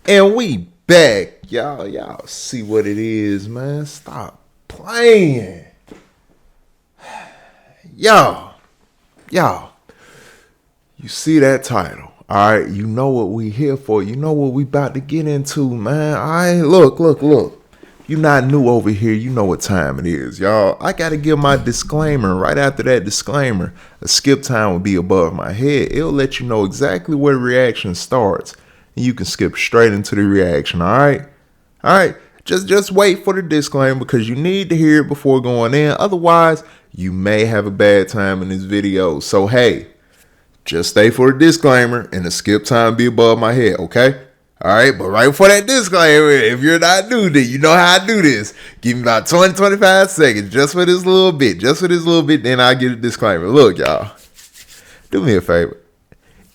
And we back. Y'all see what it is, man. Stop playing. Y'all, you see that title. Alright, you know what we here for. You know what we about to get into, man. Alright, look. You not new over here, you know what time it is, y'all. I gotta give my disclaimer. Right after that disclaimer, a skip time will be above my head. It'll let you know exactly where the reaction starts. And you can skip straight into the reaction, alright? Alright, just wait for the disclaimer because you need to hear it before going in. Otherwise, you may have a bad time in this video. So hey, just stay for the disclaimer and the skip time be above my head, okay? Alright, but right before that disclaimer, if you're not new, then you know how I do this. Give me about 20-25 seconds just for this little bit. Then I'll get a disclaimer. Look, y'all, do me a favor.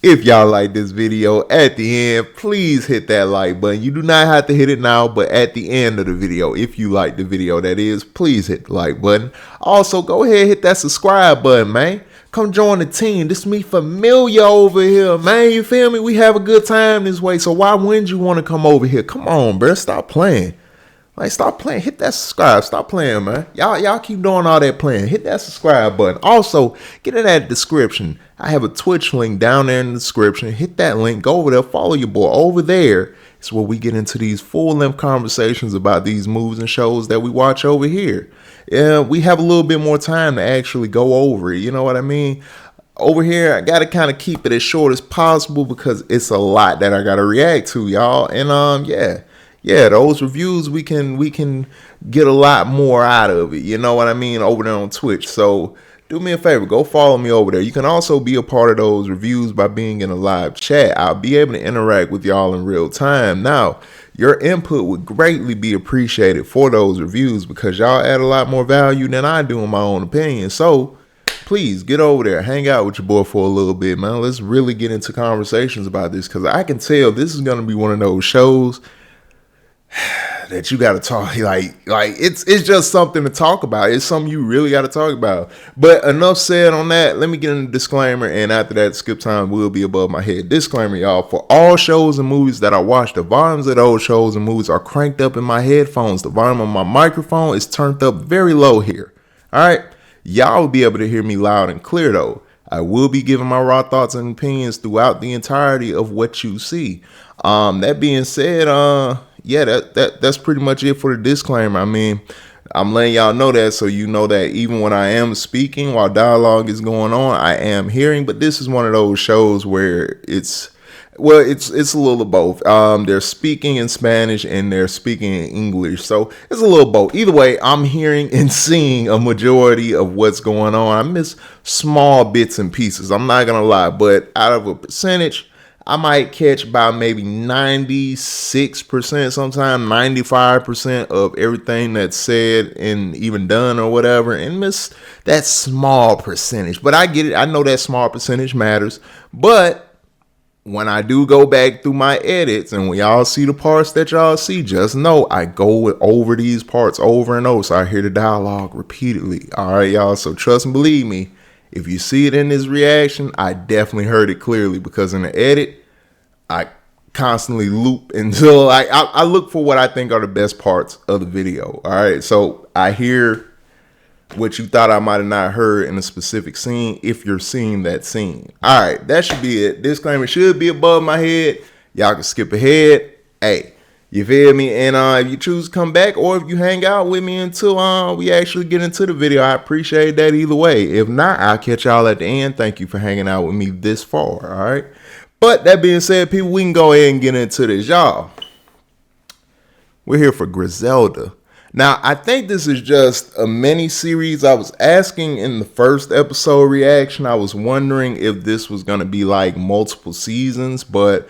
If y'all like this video, at the end, please hit that like button. You do not have to hit it now, but at the end of the video, if you like the video, that is, please hit the like button. Also, go ahead and hit that subscribe button, man. Come join the team. This is me familiar over here, man. You feel me? We have a good time this way. So why wouldn't you want to come over here? Come on, bro. Stop playing. Like, stop playing. Hit that subscribe. Stop playing, man. Y'all keep doing all that playing. Hit that subscribe button. Also, get in that description. I have a Twitch link down there in the description. Hit that link. Go over there. Follow your boy. Over there is where we get into these full-length conversations about these movies and shows that we watch over here. Yeah, we have a little bit more time to actually go over it. You know what I mean? Over here, I got to kind of keep it as short as possible because it's a lot that I got to react to, y'all. And yeah, those reviews, we can get a lot more out of it. You know what I mean? Over there on Twitch. So do me a favor, go follow me over there. You can also be a part of those reviews by being in a live chat. I'll be able to interact with y'all in real time. Now, your input would greatly be appreciated for those reviews because y'all add a lot more value than I do in my own opinion. So please get over there, hang out with your boy for a little bit, man. Let's really get into conversations about this because I can tell this is going to be one of those shows that you got to talk like it's just something to talk about. It's something you really got to talk about. But enough said on that. Let me get in the disclaimer, and after that, skip time will be above my head. Disclaimer, y'all: for all shows and movies that I watch, the volumes of those shows and movies are cranked up in my headphones. The volume of my microphone is turned up very low here. All right, y'all will be able to hear me loud and clear though. I will be giving my raw thoughts and opinions throughout the entirety of what you see. That being said, yeah, that's pretty much it for the disclaimer. I mean, I'm letting y'all know that so you know that even when I am speaking while dialogue is going on, I am hearing. But this is one of those shows where it's a little of both. They're speaking in Spanish and they're speaking in English, so it's a little both. Either way, I'm hearing and seeing a majority of what's going on. I miss small bits and pieces. I'm not gonna lie, but out of a percentage, I might catch by maybe 96%, sometimes 95% of everything that's said and even done or whatever, and miss that small percentage. But I get it. I know that small percentage matters. But when I do go back through my edits and when y'all see the parts that y'all see, just know I go over these parts over and over. So I hear the dialogue repeatedly. All right, y'all. So trust and believe me. If you see it in this reaction, I definitely heard it clearly because in the edit, I constantly loop until I look for what I think are the best parts of the video. All right, so I hear what you thought I might have not heard in a specific scene if you're seeing that scene. All right, that should be it. Disclaimer should be above my head. Y'all can skip ahead. Hey. You feel me? And if you choose to come back or if you hang out with me until we actually get into the video, I appreciate that either way. If not, I'll catch y'all at the end. Thank you for hanging out with me this far, all right? But that being said, people, we can go ahead and get into this, y'all. We're here for Griselda. Now, I think this is just a mini series. I was asking in the first episode reaction, I was wondering if this was going to be like multiple seasons, but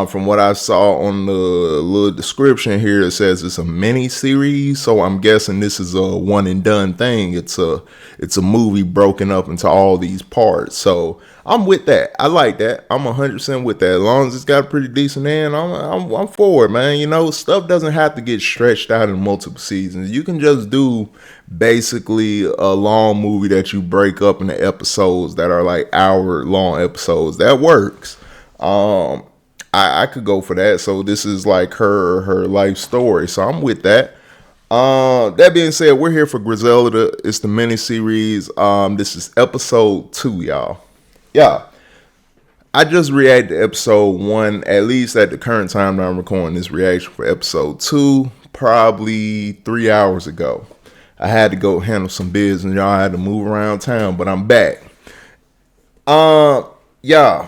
from what I saw on the little description here, it says it's a mini series. So I'm guessing this is a one and done thing. It's a movie broken up into all these parts. So I'm with that. I like that. I'm 100% with that. As long as it's got a pretty decent end, I'm for it, man. You know, stuff doesn't have to get stretched out in multiple seasons. You can just do basically a long movie that you break up into episodes that are like hour long episodes. That works. I could go for that. So this is like her life story. So I'm with that. That being said, we're here for Griselda. It's the mini series. This is episode 2, y'all. Yeah. I just reacted to episode 1, at least at the current time that I'm recording this reaction for episode 2, probably 3 hours ago. I had to go handle some business, y'all. I had to move around town, but I'm back. Yeah.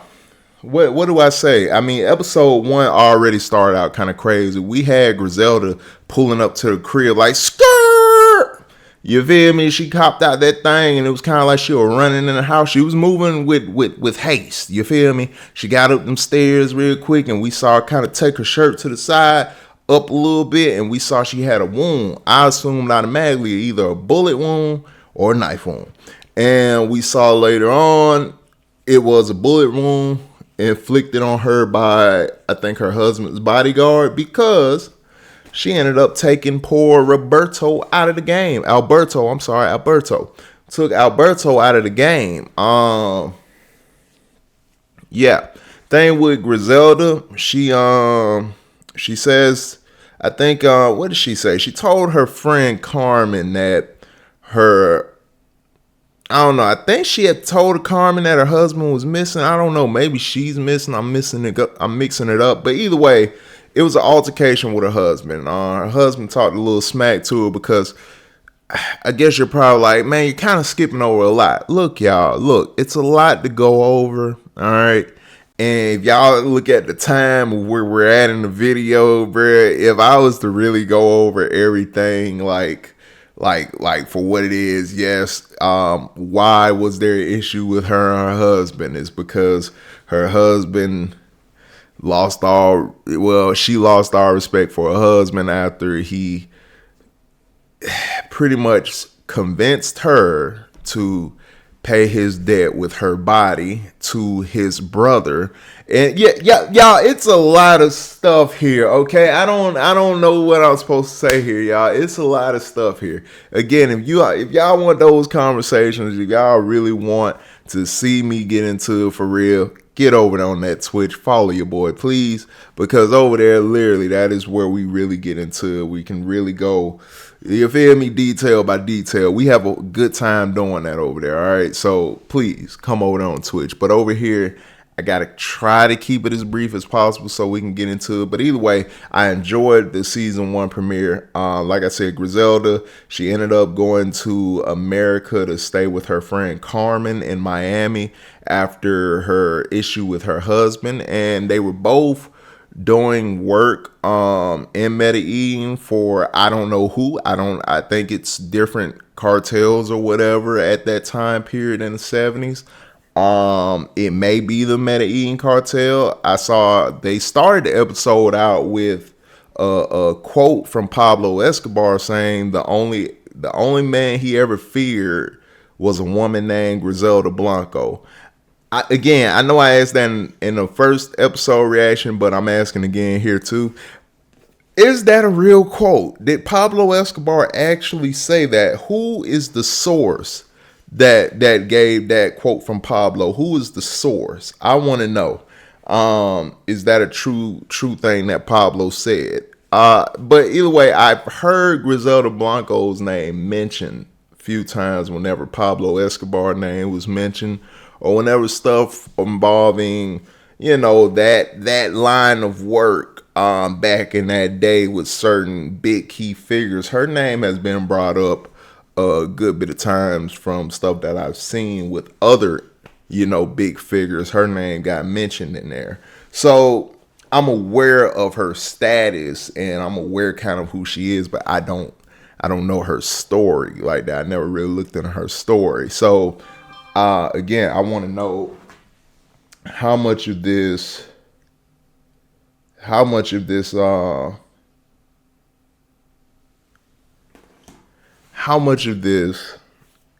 What do I say? I mean, episode 1 already started out kind of crazy. We had Griselda pulling up to the crib like, skirt! You feel me? She copped out that thing, and it was kind of like she was running in the house. She was moving with haste. You feel me? She got up them stairs real quick, and we saw her kind of take her shirt to the side, up a little bit, and we saw she had a wound. I assumed automatically either a bullet wound or a knife wound. And we saw later on it was a bullet wound inflicted on her by, I think, her husband's bodyguard, because she ended up taking poor Alberto out of the game. Alberto took Alberto out of the game. Yeah. Thing with Griselda, she says, I think, what did she say? She told her friend Carmen that I don't know. I think she had told Carmen that her husband was missing. I don't know. Maybe she's missing. I'm mixing it up. But either way, it was an altercation with her husband. Her husband talked a little smack to her because I guess you're probably like, man, you're kind of skipping over a lot. Look, y'all. Look, it's a lot to go over. All right. And if y'all look at the time where we're at in the video, bruh, if I was to really go over everything, like for what it is, yes. Why was there an issue with her and her husband? Is because her husband she lost all respect for her husband after he pretty much convinced her to pay his debt with her body to his brother. And yeah, y'all, it's a lot of stuff here, okay? I don't know what I'm supposed to say here, y'all. It's a lot of stuff here. Again, if y'all want those conversations, if y'all really want to see me get into it for real, get over there on that Twitch. Follow your boy, please, because over there, literally, that is where we really get into it. We can really go, you feel me, detail by detail. We have a good time doing that over there, all right? So please come over there on Twitch. But over here, I got to try to keep it as brief as possible so we can get into it. But either way, I enjoyed the season 1 premiere. Like I said, Griselda, she ended up going to America to stay with her friend Carmen in Miami after her issue with her husband. And they were both doing work in Medellin for I don't know who. I think it's different cartels or whatever at that time period in the 70s. It may be the Medellin cartel. I saw they started the episode out with a quote from Pablo Escobar saying the only man he ever feared was a woman named Griselda Blanco. I know I asked that in the first episode reaction, but I'm asking again here too. Is that a real quote? Did Pablo Escobar actually say that? Who is the source that gave that quote from Pablo? Who is the source? I want to know. Is that a true thing that Pablo said? But either way, I've heard Griselda Blanco's name mentioned a few times whenever Pablo Escobar's name was mentioned, or whenever stuff involving, that line of work back in that day with certain big key figures. Her name has been brought up a good bit of times from stuff that I've seen with other, big figures. Her name got mentioned in there. So I'm aware of her status and I'm aware kind of who she is, but I don't know her story like that. I never really looked into her story. So again, I want to know how much of this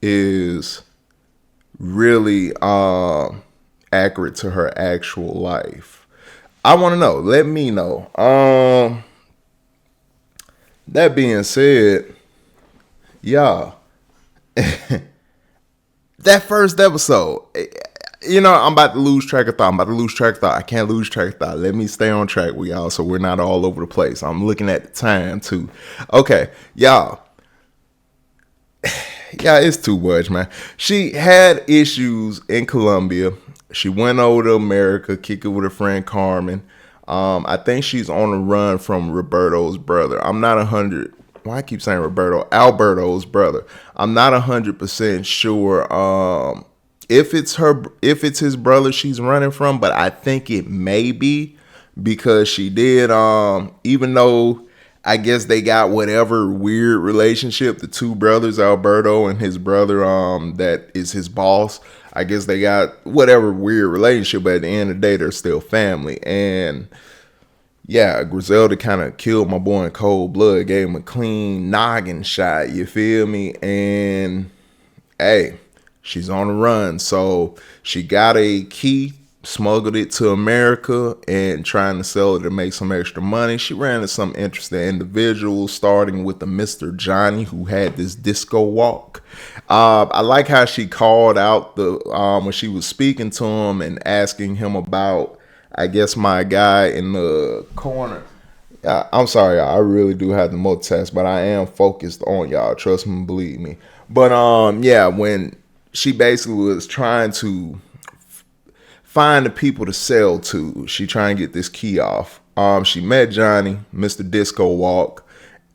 is really accurate to her actual life. I want to know. Let me know. That being said, y'all, that first episode, I'm about to lose track of thought. I can't lose track of thought. Let me stay on track with y'all so we're not all over the place. I'm looking at the time too. Okay, y'all. Yeah, it's too much, man. She had issues in Colombia. She went over to America, kicked it with her friend Carmen. I think she's on the run from Roberto's brother. I'm not 100. Why I keep saying Roberto? Alberto's brother. I'm not 100% sure if it's his brother she's running from, but I think it may be because she did. Even though I guess they got whatever weird relationship, the two brothers, Alberto and his brother, that is his boss. I guess they got whatever weird relationship, but at the end of the day, they're still family. And yeah, Griselda kind of killed my boy in cold blood, gave him a clean noggin shot, you feel me? And hey, she's on the run. So she got a key, smuggled it to America, and trying to sell it to make some extra money. She ran into some interesting individuals, starting with the Mr. Johnny, who had this disco walk. I like how she called out when she was speaking to him and asking him about, I guess, my guy in the corner. I'm sorry, y'all. I really do have to multitask, but I am focused on y'all. Trust me, believe me. But yeah, when she basically was trying to find the people to sell to, she trying to get this key off. She met Johnny, Mr. Disco Walk,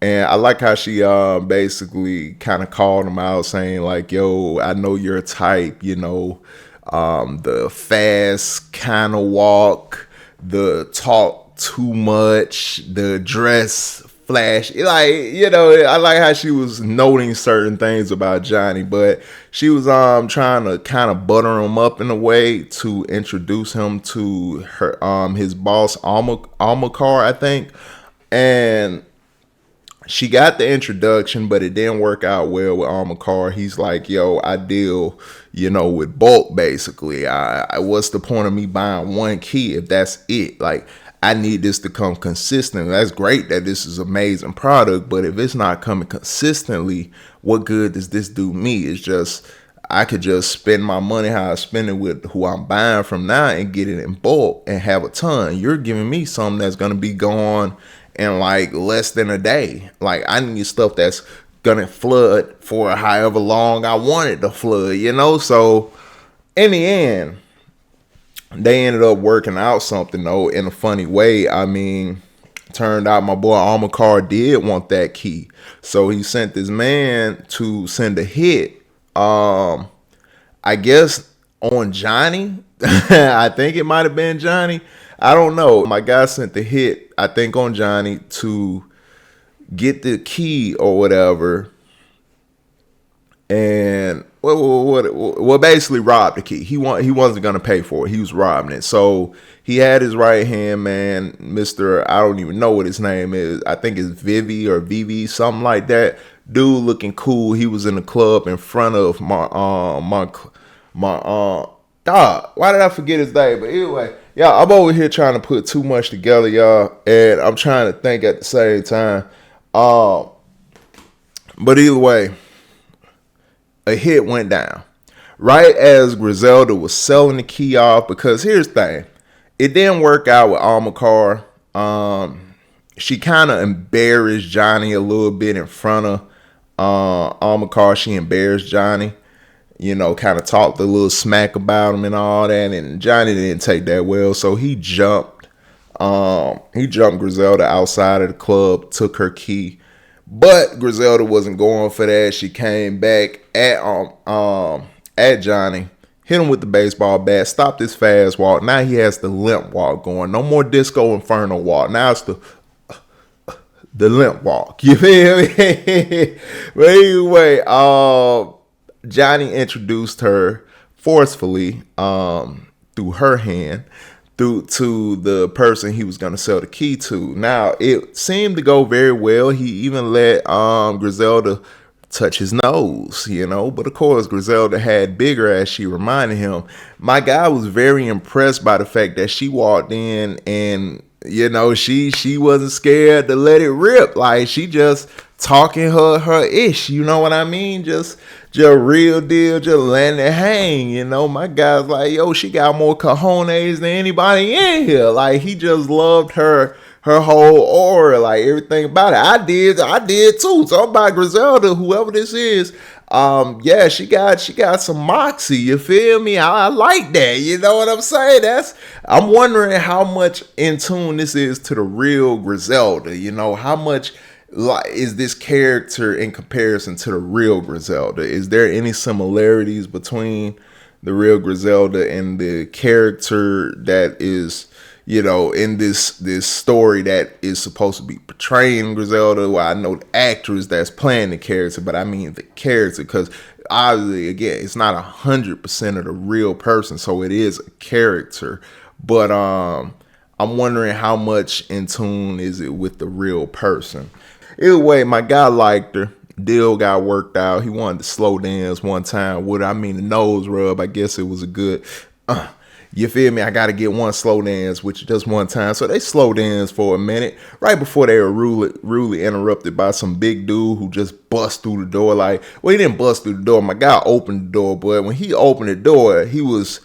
and I like how she basically kind of called him out, saying like, "Yo, I know you're a type, the fast kind of walk, the talk too much, the dress flash." Like, I like how she was noting certain things about Johnny, but she was trying to kind of butter him up in a way to introduce him to her his boss Almacar, I think. And she got the introduction, but it didn't work out well with Almacar. He's like, "Yo, I deal, with bulk, basically. What's the point of me buying one key if that's it? Like, I need this to come consistent. That's great that this is an amazing product, but if it's not coming consistently, what good does this do me? It's just, I could just spend my money how I spend it with who I'm buying from now and get it in bulk and have a ton. You're giving me something that's going to be gone in like less than a day. Like, I need stuff that's going to flood for however long I want it to flood, So in the end, they ended up working out something, though, in a funny way. I mean, turned out my boy Almacar did want that key. So he sent this man to send a hit, I guess, on Johnny. I think it might have been Johnny. I don't know. My guy sent the hit, I think, on Johnny to get the key or whatever. And well, basically robbed the key. He wasn't gonna pay for it. He was robbing it. So he had his right hand man, Mr. I don't even know what his name is. I think it's Vivi, something like that. Dude looking cool. He was in the club in front of my dog. Why did I forget his name? But anyway, y'all, I'm over here trying to put too much together, y'all, and I'm trying to think at the same time. But either way, a hit went down right as Griselda was selling the key off, because here's the thing, it didn't work out with Almacar. She kind of embarrassed Johnny a little bit in front of Almacar. She embarrassed Johnny, kind of talked a little smack about him and all that, and Johnny didn't take that well, so he jumped Griselda outside of the club, took her key. But Griselda wasn't going for that. She came back at Johnny, hit him with the baseball bat, stopped his fast walk. Now he has the limp walk going. No more Disco Inferno walk. Now it's the limp walk. You feel me? But anyway, Johnny introduced her forcefully through her hand to the person he was going to sell the key to. Now, it seemed to go very well. He even let Griselda touch his nose, But of course, Griselda had bigger, as she reminded him. My guy was very impressed by the fact that she walked in and, she wasn't scared to let it rip. Like, she just talking her ish, you know what I mean? Just just real deal, just letting it hang. My guy's like, yo, she got more cojones than anybody in here. Like, he just loved her whole aura, like everything about it. I did too. So about Griselda, whoever this is, yeah, she got some moxie. You feel me? I like that. You know what I'm saying? I'm wondering how much in tune this is to the real Griselda. How much like is this character in comparison to the real Griselda? Is there any similarities between the real Griselda and the character that is, in this story that is supposed to be portraying Griselda? Well, I know the actress that's playing the character, but I mean the character, because obviously, again, it's not 100% of the real person, so it is a character. But I'm wondering how much in tune is it with the real person. Either way, my guy liked her. Deal got worked out. He wanted to slow dance one time with her. I mean, the nose rub. I guess it was a good. You feel me? I got to get one slow dance with you just one time. So they slow dance for a minute right before they were rudely interrupted by some big dude who just bust through the door. Like, well, he didn't bust through the door. My guy opened the door, but when he opened the door, he was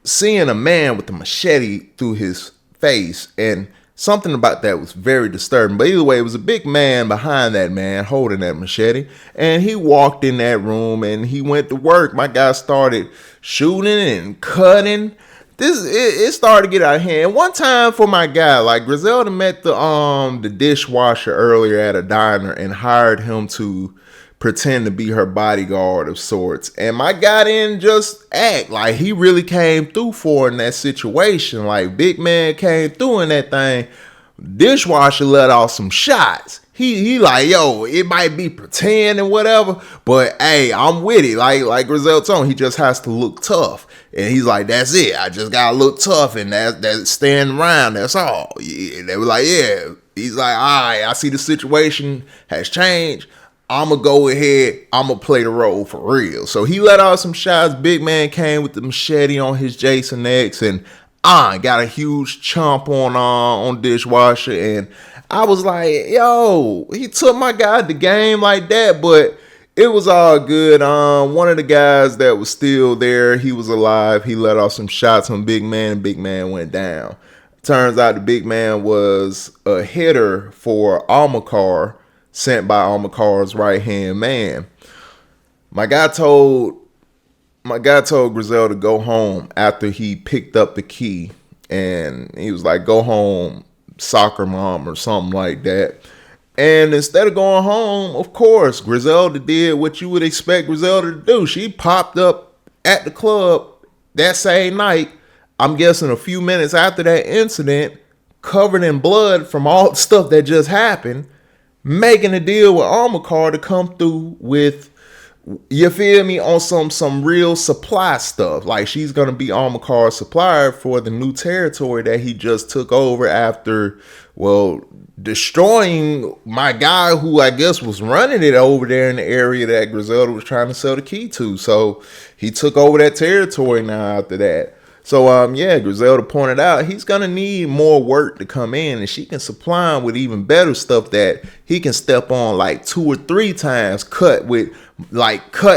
seeing a man with a machete through his face, and something about that was very disturbing. But either way, it was a big man behind that man holding that machete. And he walked in that room and he went to work. My guy started shooting and cutting. It started to get out of hand. One time for my guy, like Griselda met the dishwasher earlier at a diner and hired him to pretend to be her bodyguard of sorts. And my guy didn't just act, like he really came through for her in that situation. Like, big man came through in that thing. Dishwasher let off some shots. He like, yo, it might be pretend and whatever, but hey, I'm with it. Like Griselda told him, he just has to look tough. And he's like, that's it. I just gotta look tough, and that's staying around. That's all. Yeah, they were like, yeah. He's like, all right, I see the situation has changed. I'm going to go ahead. I'm going to play the role for real. So he let out some shots. Big man came with the machete on his Jason X and got a huge chomp on dishwasher. And I was like, yo, he took my guy the game like that, but it was all good. One of the guys that was still there, he was alive. He let off some shots on Big Man, and Big Man went down. Turns out the Big Man was a hitter for Almacar, sent by Almacar's right-hand man. My guy told Griselda to go home after he picked up the key, and he was like, go home, soccer mom, or something like that. And instead of going home, of course, Griselda did what you would expect Griselda to do. She popped up at the club that same night, I'm guessing a few minutes after that incident, covered in blood from all the stuff that just happened, making a deal with Almacar to come through with, you feel me, on some real supply stuff. Like, she's going to be Almacar's supplier for the new territory that he just took over after, well, destroying my guy who I guess was running it over there in the area that Griselda was trying to sell the key to. So he took over that territory now after that. So, yeah, Griselda pointed out he's going to need more work to come in, and she can supply him with even better stuff that he can step on like 2 or 3 times, cut like 2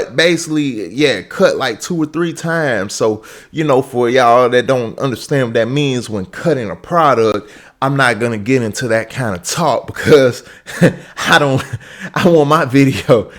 or 3 times. So, for y'all that don't understand what that means when cutting a product, I'm not going to get into that kind of talk because I want my video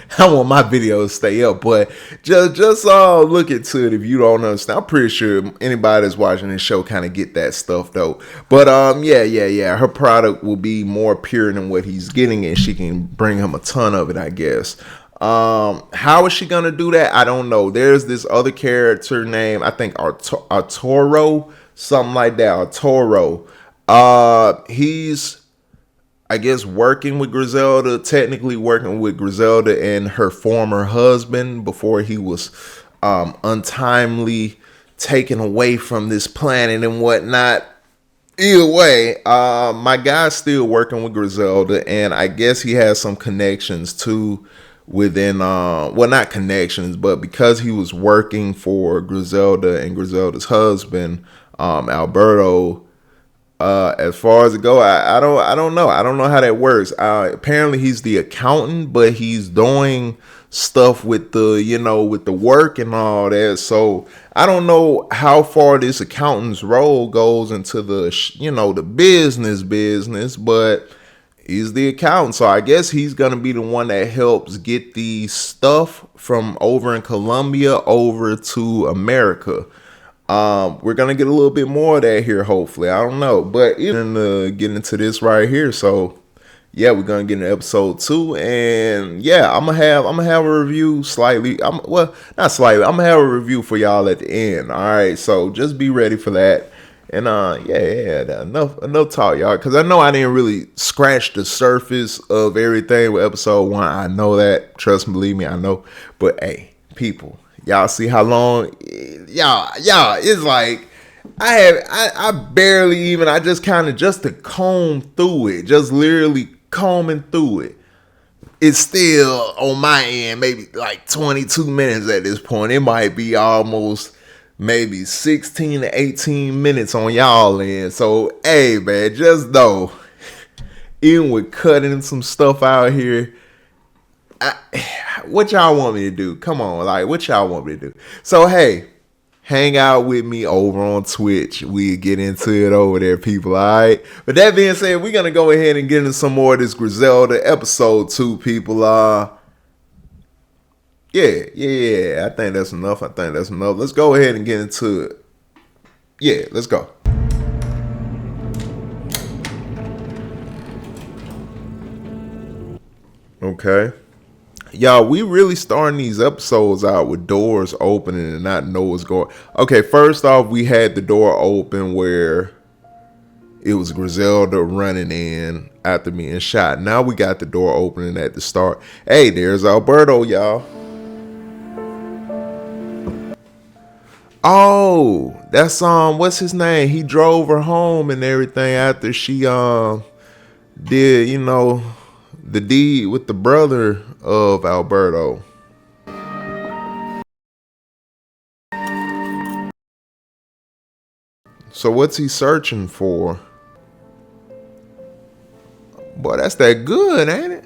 to stay up, but just look into it if you don't understand. I'm pretty sure anybody that's watching this show kind of get that stuff though. But yeah, her product will be more pure than what he's getting, and she can bring him a ton of it, I guess. How is she going to do that? I don't know. There's this other character named, I think, Arturo, something like that, Arturo. He's, I guess, working with Griselda, technically working with Griselda and her former husband before he was untimely taken away from this planet and whatnot. Either way, my guy's still working with Griselda, and I guess he has some connections too within, well, not connections, but because he was working for Griselda and Griselda's husband, Alberto. As far as it go, I don't know. I don't know how that works. Apparently he's the accountant, but he's doing stuff with the, with the work and all that. So I don't know how far this accountant's role goes into the, the business, but he's the accountant. So I guess he's going to be the one that helps get the stuff from over in Colombia over to America. We're going to get a little bit more of that here, hopefully. I don't know. But even get into this right here. So yeah, we're gonna get into episode 2, and yeah, I'm gonna have a review slightly. Not slightly. I'm gonna have a review for y'all at the end. All right, so just be ready for that. And enough talk, y'all, because I know I didn't really scratch the surface of everything with episode 1. I know that. Trust me, believe me, I know. But hey, people, y'all see how long y'all it's like. I barely even, I just kind of just to comb through it, just literally combing through it. It's still on my end, maybe like 22 minutes at this point. It might be almost maybe 16 to 18 minutes on y'all end. So, hey, man, just know, even with cutting some stuff out here, what y'all want me to do? Come on, like, what y'all want me to do? So, hey, hang out with me over on Twitch. We get into it over there, people, all right? But that being said, we're going to go ahead and get into some more of this Griselda episode 2, people. Yeah. I think that's enough. Let's go ahead and get into it. Yeah, let's go. Okay. Y'all, we really starting these episodes out with doors opening and not know what's going. Okay, first off, we had the door open where it was Griselda running in after being shot. Now we got the door opening at the start. Hey, there's Alberto, y'all. Oh, that's what's his name? He drove her home and everything after she did, the deed with the brother of Alberto. So what's he searching for? Boy, that's that good, ain't it?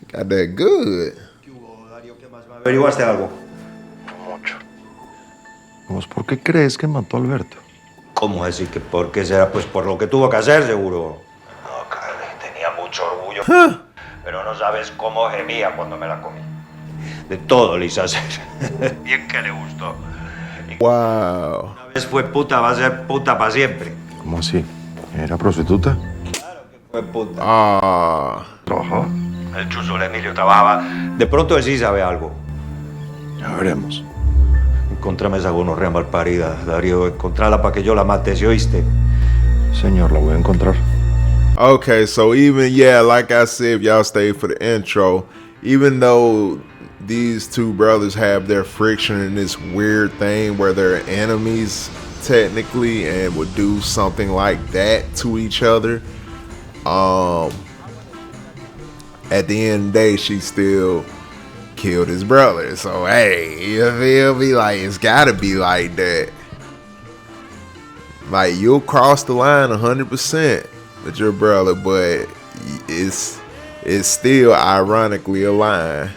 Got that good. ¿Averiguaste algo? Mucho. ¿Vos por qué crees que mató a Alberto? ¿Cómo decir que por qué será? Pues por lo que tuvo que hacer, seguro. No, Carly, tenía mucho orgullo. Pero no sabes cómo gemía cuando me la comí. De todo le hice hacer. Bien que le gustó. Wow. Una vez fue puta, va a ser puta para siempre. ¿Cómo así? ¿Era prostituta? Claro que fue puta. ¿Trabajaba? El chuzo de Emilio trabajaba. De pronto él sí sabe algo. Ya veremos. Encontrame esa gonorrea malparida, Darío. Encontrala para que yo la mate, ¿sí oíste? Señor, la voy a encontrar. Okay, so even, like I said, if y'all stay for the intro, even though these two brothers have their friction in this weird thing where they're enemies technically and would do something like that to each other, at the end of the day, she still killed his brother. So hey, you feel me? Like, it's gotta be like that. Like, you'll cross the line 100% with your brother, but it's still ironically a line.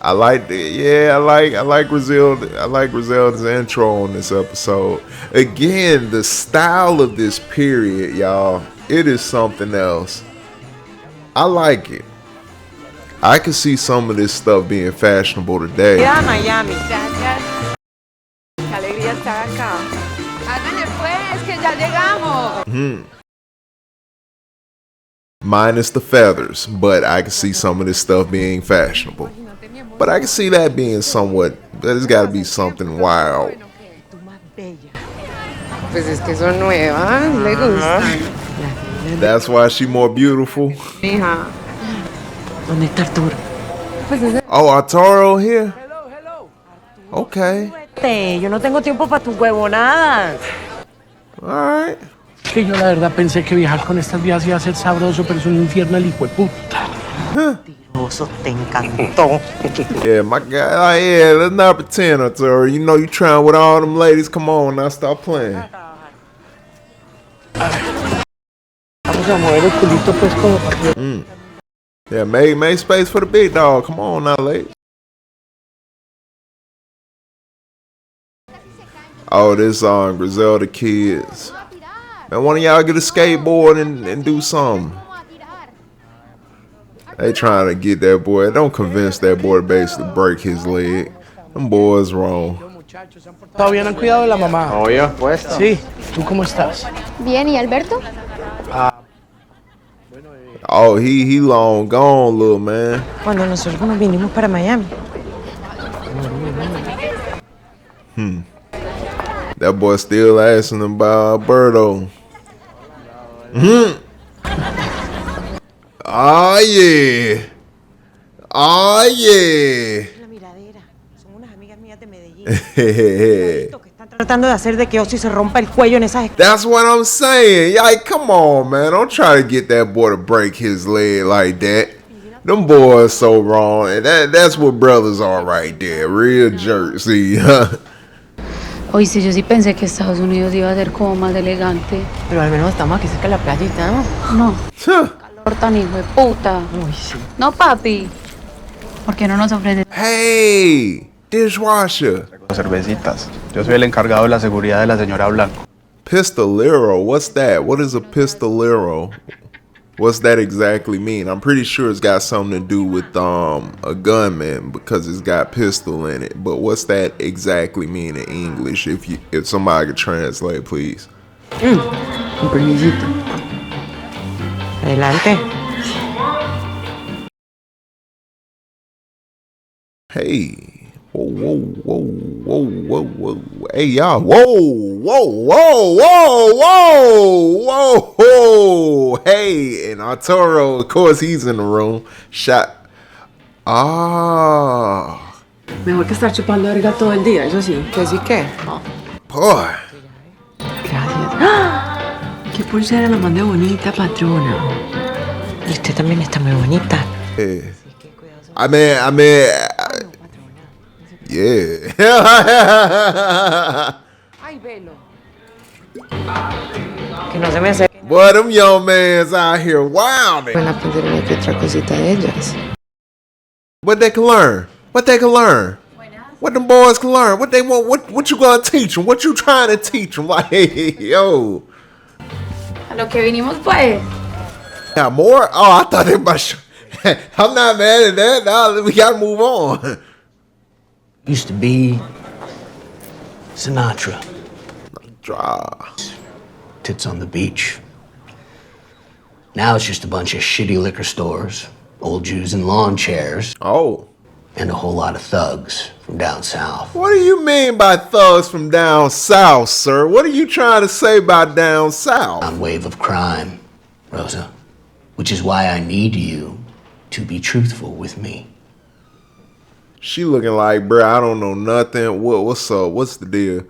I like Griselda. I like Griselda's intro on this episode. Again, the style of this period, y'all, it is something else. I like it. I can see some of this stuff being fashionable today. Yeah, Miami. Gracias. Qué alegría estar acá. Háganle pues, que ya llegamos. Minus the feathers, but I can see some of this stuff being fashionable. But I can see that being somewhat, there's got to be something wild. Pues es que son nuevas, le gustan. That's why she more beautiful. Hija. ¿Dónde está Arturo? Oh, Arturo here? Okay. Yo no tengo tiempo para tus huevonadas. All right. Que yo la verdad pensé que viajar con estas vías iba a ser sabroso, pero es un infierno el hijo de puta. Oso, te encantó. Yeah, my guy. Yeah, let's not pretend, Arturo. You know you trying with all them ladies. Come on, now stop playing. Vamos a mover el culito pues como para que... Yeah, make space for the big dog. Come on now, ladies. Oh, this Griselda kids. Man, one of y'all get a skateboard and do something. They trying to get that boy. Don't convince that boy to basically break his leg. Them boys wrong. Todavía no han cuidado de la mamá. Oh, yeah, pues. Sí, ¿tú cómo estás? Bien, ¿y Alberto? Oh, he long gone, little man. Cuando nosotros nos vinimos para Miami. That boy still asking about Alberto. Oh, yeah. Oh, yeah. La miradera. Son unas amigas mías de Medellín. Que están tratando de hacer de que Ozzy se rompa el cuello en esas. That's what I'm saying. Like, come on, man. Don't try to get that boy to break his leg like that. Them boys so wrong. And that's what brothers are right there. Real jerks. See, Hoy sí, yo sí pensé que Estados Unidos iba a ser como más elegante. Pero al menos estamos aquí cerca de la playita, ¿no? No, calor tan hijo de puta. Uy, sí. No, papi. ¿Por qué no nos ofrece? hey, dishwasher. Cervecitas. Yo soy el encargado de la seguridad de la señora Blanco. Pistolero. What's that? What is a pistolero? What's that exactly mean? I'm pretty sure it's got something to do with a gunman because it's got pistol in it. But what's that exactly mean in English? If somebody could translate, please. Un permisito. Adelante. Hey. Whoa. Hey, y'all. Whoa. Hey, and Arturo, of course, he's in the room. Shot. Ah. Mejor que estar chupando verga todo el día, eso sí. ¿Qué sí qué? Boy. Gracias. ¡Ah! Qué pulsera la mandé bonita, patrona. Y usted también está muy bonita. Yeah. I mean, yeah. Ay, velo. Que no se me acerque. Boy, them young mans out here wilding. Van a aprender una que otra cosita de ellas. What they can learn? What them boys can learn? What they want? What you gonna teach them? What you trying to teach them? Like, hey, yo. A lo que vinimos, pues. Got more? Oh, I thought they might. I'm not mad at that. Now we gotta move on. Used to be Sinatra. Draw. Tits on the beach. Now it's just a bunch of shitty liquor stores, old Jews in lawn chairs, Oh. and a whole lot of thugs from down south. What do you mean by thugs from down south, sir? What are you trying to say by down south? On wave of crime, Rosa. Which is why I need you to be truthful with me. She looking like, bruh, I don't know nothing. What's up? What's the deal?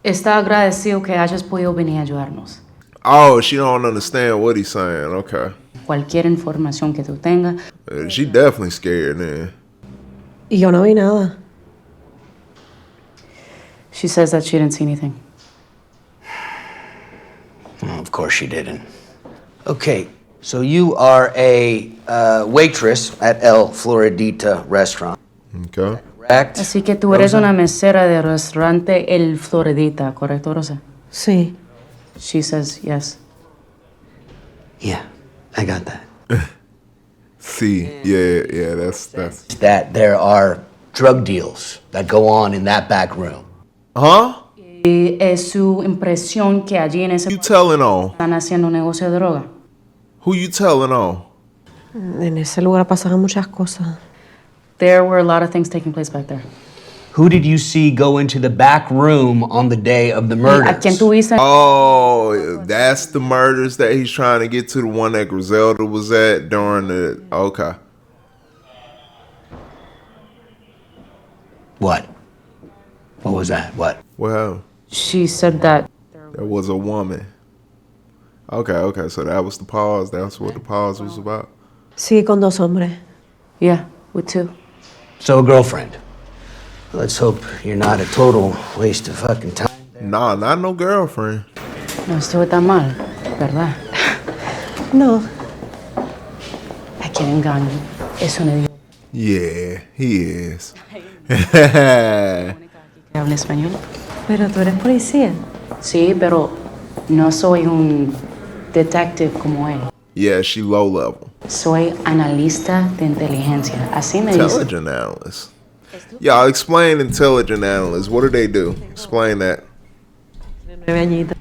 Está agradecido que hayas podido venir a ayudarnos. Oh, she don't understand what he's saying. Okay. Cualquier información que tú tengas. She definitely scared then. Y yo no vi nada. She says that she didn't see anything. Well, of course she didn't. Okay, so you are a waitress at El Floridita restaurant, Okay. correct? Así que tú eres una mesera del restaurante El Floridita, ¿correcto, Rosa? Sí. She says yes. Yeah, I got that. See, yeah, that's. That there are drug deals that go on in that back room. Huh? Y es su impresión que allí en ese You telling on? están haciendo negocio de droga. Who you telling on? En ese lugar pasaban muchas cosas. There were a lot of things taking place back there. Who did you see go into the back room on the day of the murders? ¿A quién tuviste? Oh, that's the murders that he's trying to get to. The one that Griselda was at during the. Okay. What? What was that? What? Well, She said that there was a woman. Okay. So that was the pause. That's what the pause was about. Sí, con dos hombres. yeah, with two. So a girlfriend. Let's hope you're not a total waste of fucking time. Nah, not no girlfriend. No estuve tan mal, ¿verdad? No, Qué engaño. Es un idiota. Yeah, he is. Que habla español. Pero tú eres policía. Sí, pero no soy un detective como él. Yeah, she low level. Soy analista de inteligencia. Así me dicen. Intelligent analyst. Y'all explain intelligent analyst. What do they do? Explain that. Tiene 9 añitos.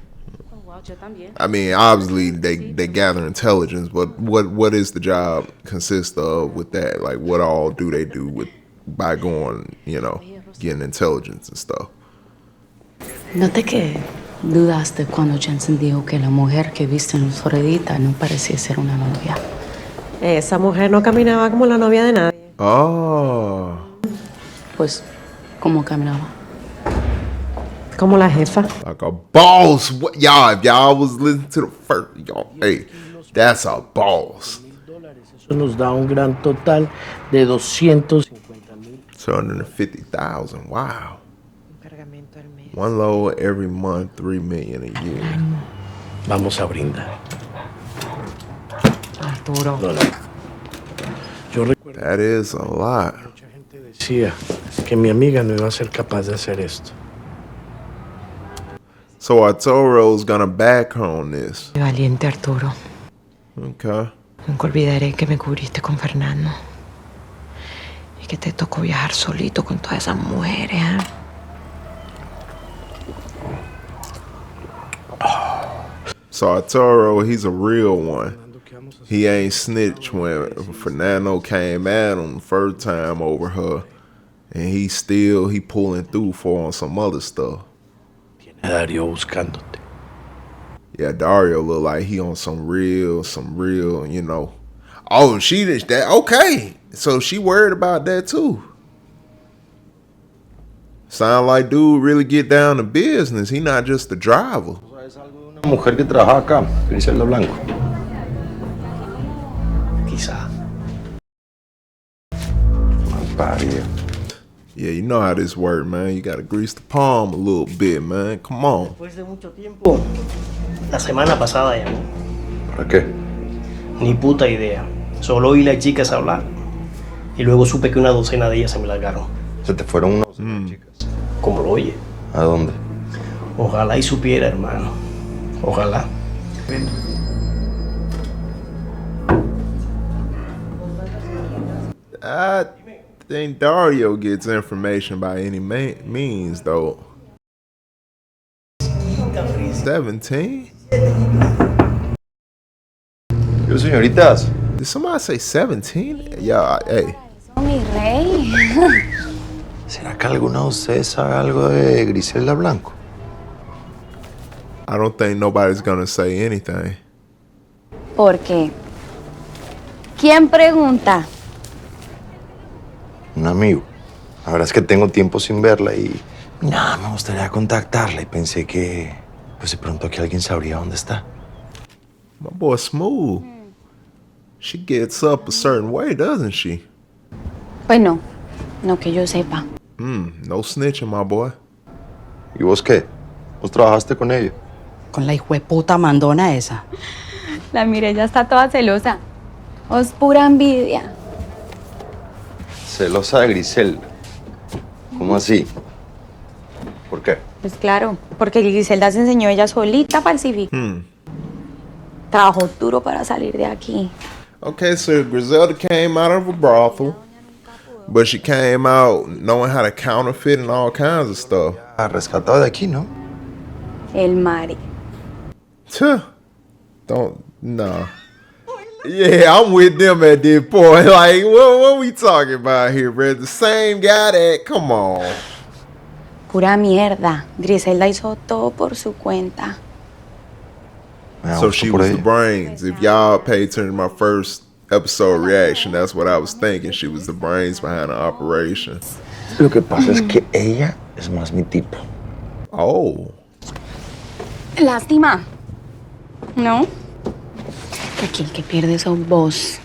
I mean, obviously they gather intelligence, but what is the job consist of with that? Like, what all do they do with by going, getting intelligence and stuff? Noté que dudaste cuando Jensen dijo que la mujer que viste en Floridita no parecía ser una novia. Esa mujer no caminaba como la novia de nadie. Oh. Pues, ¿cómo caminaba? Como la jefa. Like a boss. What, y'all, if y'all was listening to the first, y'all, hey, that's a boss. Eso nos da un gran total de 250,000. 250,000. Wow. Un cargamento al mes. One load every month, 3 million a year. Vamos a brindar. Arturo. No. Yo recuerdo That is a lot. que mucha gente decía que mi amiga no iba a ser capaz de hacer esto. So Arturo's gonna back her on this. Valiente, Arturo. Okay. Nunca olvidaré que me cubriste con Fernando. Y que te tocó viajar solito con todas esas mujeres, ¿eh? So Arturo, he's a real one. He ain't snitch when Fernando came at him the first time over her. And he pulling through for on some other stuff. Tiene a Darío buscándote. Yeah, Dario look like he on some real, Oh, she did that. Okay. So she worried about that too. Sound like dude really get down to business. He not just the driver. Una mujer que trabaja acá, Griselda Blanco. Quizá. Malparida. Yeah, you know how this work, man. You gotta grease the palm a little bit, man. Come on. Después de mucho tiempo, la semana pasada llamó. ¿Para qué? Ni puta idea. Solo oí las chicas hablar. Y luego supe que una docena de ellas se me largaron. Se te fueron unas chicas. Como lo oye. ¿A dónde? Ojalá y supiera, hermano. Ojalá. I think Dario gets information by any means, though. 17? Yo, señoritas. Did somebody say 17? Yeah, hey. Mi rey. ¿Será que alguna de ustedes sabe algo de Griselda Blanco? I don't think nobody's gonna say anything. ¿Por qué? ¿Quién pregunta? Un amigo. La verdad es que tengo tiempo sin verla y nada, me gustaría contactarla y pensé que pues de pronto que alguien sabría dónde está. My boy Smooth. She gets up a certain way, doesn't she? Pues no. No que yo sepa. No snitching, my boy. ¿Y vos qué? ¿Vos trabajaste con ella? Con la hijueputa mandona esa. La miré, ya está toda celosa. Es pura envidia. Celosa de Griselda. ¿Cómo así? ¿Por qué? Pues claro, porque Griselda se enseñó ella solita a falsificar. Trabajó duro para salir de aquí. Okay, so Griselda came out of a brothel, but she came out knowing how to counterfeit and all kinds of stuff. Rescatado de aquí, ¿no? El Mari. Tuh. No. Yeah, I'm with them at this point. Like, what we talking about here, bro? The same guy that, come on. Pura mierda. Griselda hizo todo por su cuenta. So she was the brains. If y'all paid attention to my first episode reaction, that's what I was thinking. She was the brains behind the operation. Lo que pasa es que ella es más mi tipo. Oh. Lástima. ¿No? Que aquí el que pierde sos vos.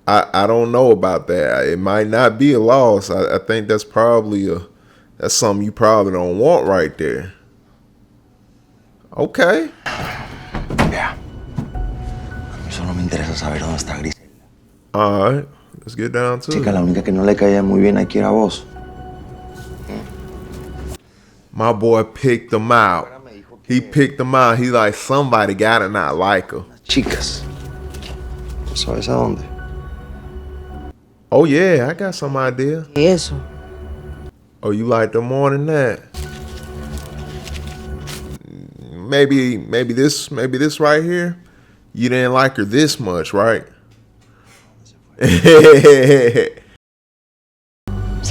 I don't know about that. It might not be a loss. I think that's probably that's something you probably don't want right there. Okay. Vea, a mí solo me interesa saber dónde está Griselda. All right, let's get down to Chica, it. la única que no le caía muy bien aquí era vos. My boy picked them out. He picked them out. He like, somebody gotta not like her. Chicas. ¿Sabes a dónde? Oh yeah, I got some idea. Eso. Oh, you like them more than that? Maybe this right here. You didn't like her this much, right? Se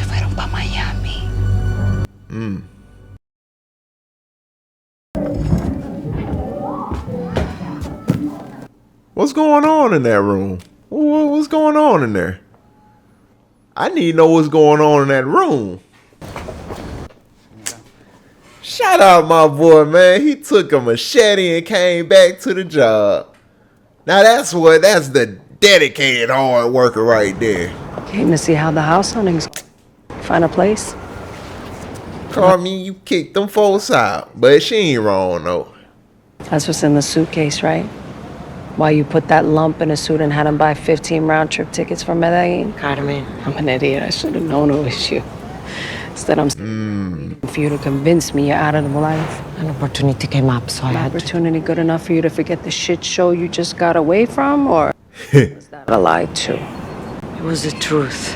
fueron pa' Miami. What's going on in that room? What's going on in there? I need to know what's going on in that room. Shout out my boy, man. He took a machete and came back to the job. Now that's the dedicated hard worker right there. Came to see how the house hunting's. Find a place? Carmen, you kicked them folks out, but she ain't wrong though. That's what's in the suitcase, right? Why you put that lump in a suit and had him buy 15 round-trip tickets for Medellin? Carmen. I'm an idiot. I should have known it was you. Instead, I'm for you to convince me you're out of the life. An opportunity came up, so I An had to. opportunity good enough for you to forget the shit show you just got away from, or was that a lie too? It was the truth.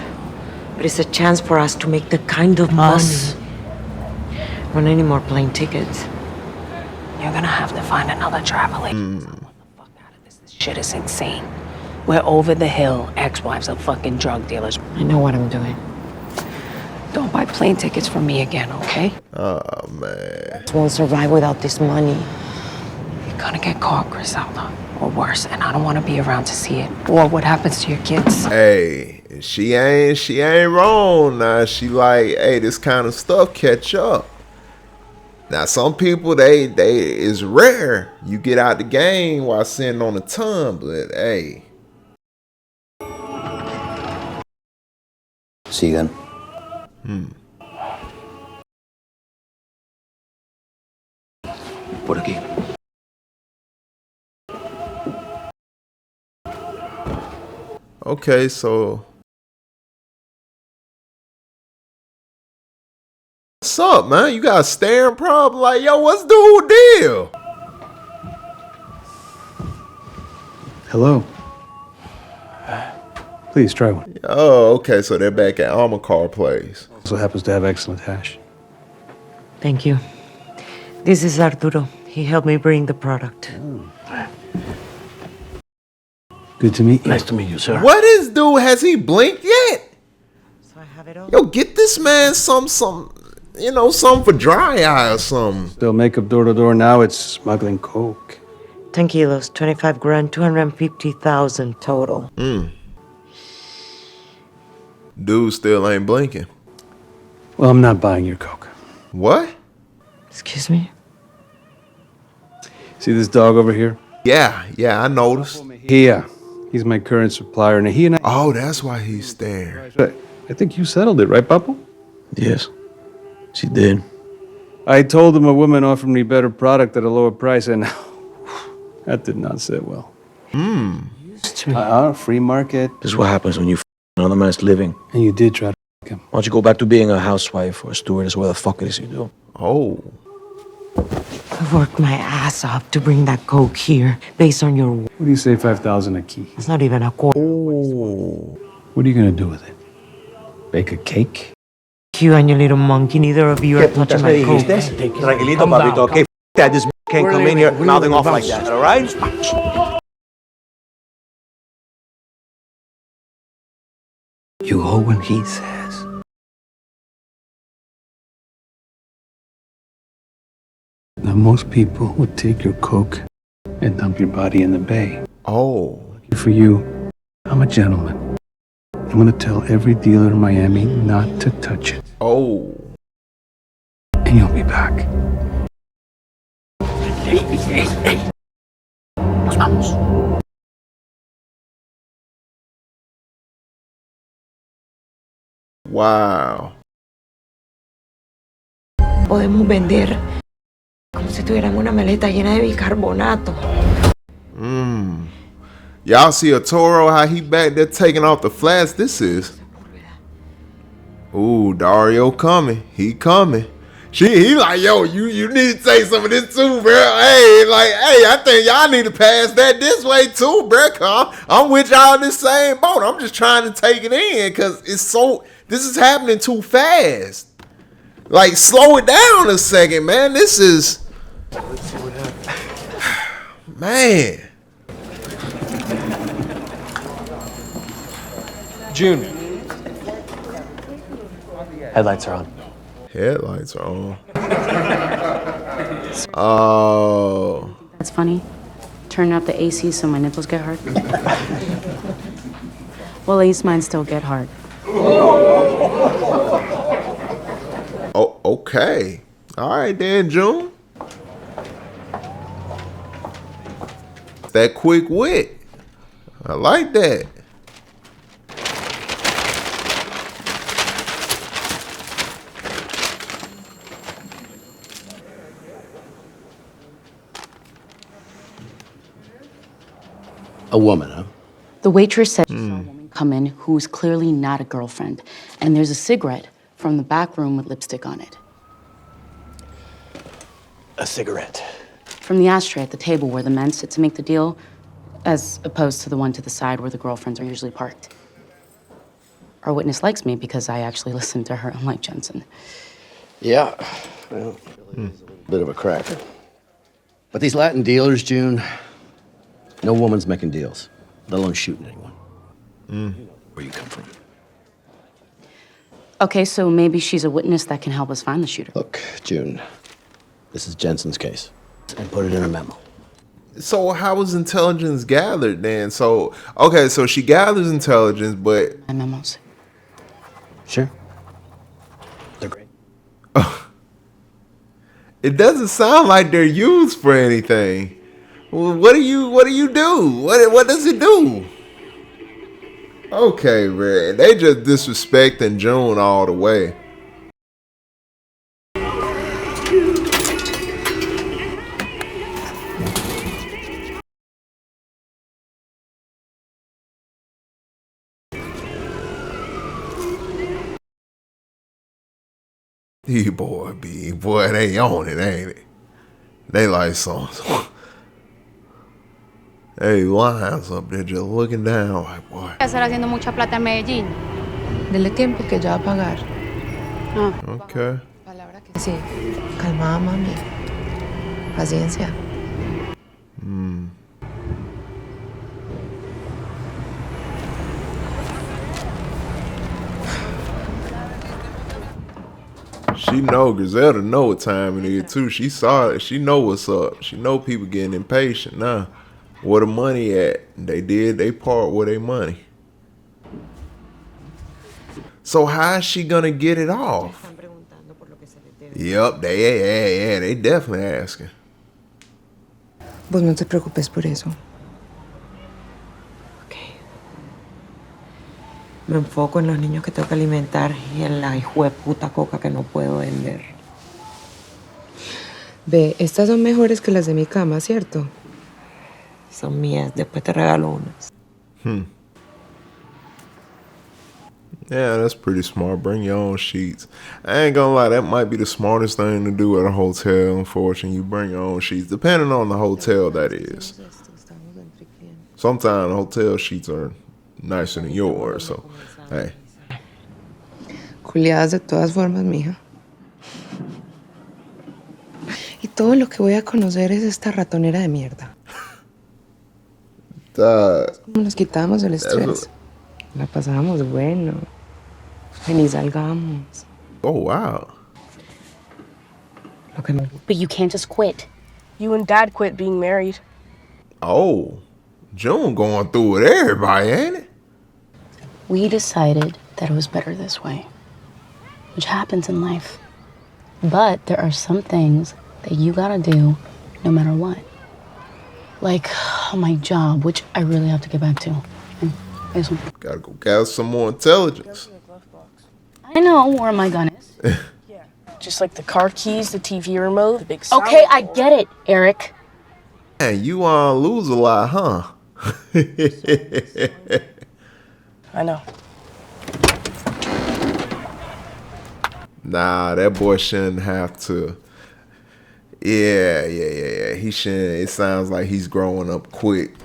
But it's a chance for us to make the kind of money. Us? When any more plane tickets. You're gonna have to find another travel agent. Get the fuck out of this. This shit is insane. We're over the hill. Ex-wives of fucking drug dealers. I know what I'm doing. Don't buy plane tickets for me again, okay? Oh man. Won't survive without this money. You're gonna get caught, Griselda. Or worse, and I don't want to be around to see it. Or what happens to your kids. Hey, she ain't wrong. Now she like, hey, this kind of stuff catch up. Now some people they it's rare you get out the game while sitting on a ton, but hey. Sigan. Por aquí. Okay, so what's up, man? You got a staring problem? Like, yo, what's the whole deal? Hello. Please try one. Oh, okay, so they're back at Armor Car Place. Also happens to have excellent hash. Thank you. This is Arturo. He helped me bring the product. Good to meet you. Nice to meet you, sir. What is dude? Has he blinked yet? So I have it all. Yo, get this man some something for dry eye or something. Still makeup door to door now. It's smuggling coke. 10 kilos, 25 grand, 250,000 total. Dude still ain't blinking. Well, I'm not buying your coke. What? Excuse me? See this dog over here? Yeah, I noticed. He's my current supplier, and he and I. Oh, that's why he's staring. I think you settled it, right, Papo? Yes, she did. I told him a woman offered me better product at a lower price, and that did not sit well. Free market. This is what happens when you another man's living. And you did try to f him. Why don't you go back to being a housewife or a stewardess, whatever the fuck it is you do? Oh. I've worked my ass off to bring that coke here based on your. What do you say, 5,000 a key? It's not even a quarter. Oh. What are you gonna do with it? Bake a cake? You and your little monkey, neither of you are touching my coke. Tranquilito, papito, okay? That this can't come in here mouthing off like that, all right? You go when he says. Now, most people would take your coke and dump your body in the bay. Oh. For you, I'm a gentleman. I'm gonna tell every dealer in Miami not to touch it. Oh. And you'll be back. Nos vamos. Wow. Podemos vender como si tuviéramos una maleta llena de bicarbonato. Y'all see a Toro, how he back there taking off the flats? This is. Ooh, Dario coming. He coming. He like, yo, you need to take some of this too, bro. Hey, I think y'all need to pass that this way too, bro. I'm with y'all in the same boat. I'm just trying to take it in because this is happening too fast. Like, slow it down a second, man. This is. Let's see what happens. Man. June. Headlights are on. Headlights are on. Oh. That's funny. Turn up the AC so my nipples get hard. Well, at least mine still get hard. Oh, okay. All right then, June. That quick wit. I like that. A woman, huh? The waitress said she saw a woman come in who's clearly not a girlfriend. And there's a cigarette from the back room with lipstick on it. A cigarette. From the ashtray at the table where the men sit to make the deal, as opposed to the one to the side where the girlfriends are usually parked. Our witness likes me because I actually listened to her, unlike Jensen. Yeah, well, a bit of a cracker. But these Latin dealers, June, no woman's making deals, let alone shooting anyone. Where you come from. Okay, so maybe she's a witness that can help us find the shooter. Look, June, this is Jensen's case, and put it in a memo. So how was intelligence gathered then? So she gathers intelligence, but My memos. Sure. They're great. it doesn't sound like they're used for anything. Well, what do you do? What does it do? Okay, man. They just disrespecting June all the way. Boy, they on it, ain't it? They like some. Hey, lines up there just looking down like, boy. Estar haciendo mucha plata en Medellín. Dele tiempo que ya va a pagar. Okay. Sí. Calmada, mami. Paciencia. She know Griselda know what time it is too. She saw it. She know what's up. She know people getting impatient now. Where the money at? They did they part with their money. So how is she gonna get it off? Yep, they definitely asking. Vos no te preocupes por eso. Me enfoco en los niños que tengo que alimentar y en la hijueputa coca que no puedo vender. Ve, estas son mejores que las de mi cama, ¿cierto? Son mías, después te regalo unas. Yeah, that's pretty smart. Bring your own sheets. I ain't gonna lie, that might be the smartest thing to do at a hotel, unfortunately. You bring your own sheets, depending on the hotel, that is. Sometimes hotel sheets are nicer than yours, so, hey. Culiadas de todas formas, mija. Y todo lo que voy a conocer es esta ratonera de mierda. Como nos quitábamos el estrés. La pasábamos bueno. Que ni salgamos. Oh, wow. But you can't just quit. You and Dad quit being married. Oh, June going through with everybody, ain't it? We decided that it was better this way, which happens in life. But there are some things that you gotta do no matter what. Like my job, which I really have to get back to. Gotta go gather some more intelligence. I know where my gun is. Just like the car keys, the TV remote, the big Okay, I get it, Eric. Man, you lose a lot, huh? I know. Nah, that boy shouldn't have to. Yeah. He shouldn't. It sounds like he's growing up quick.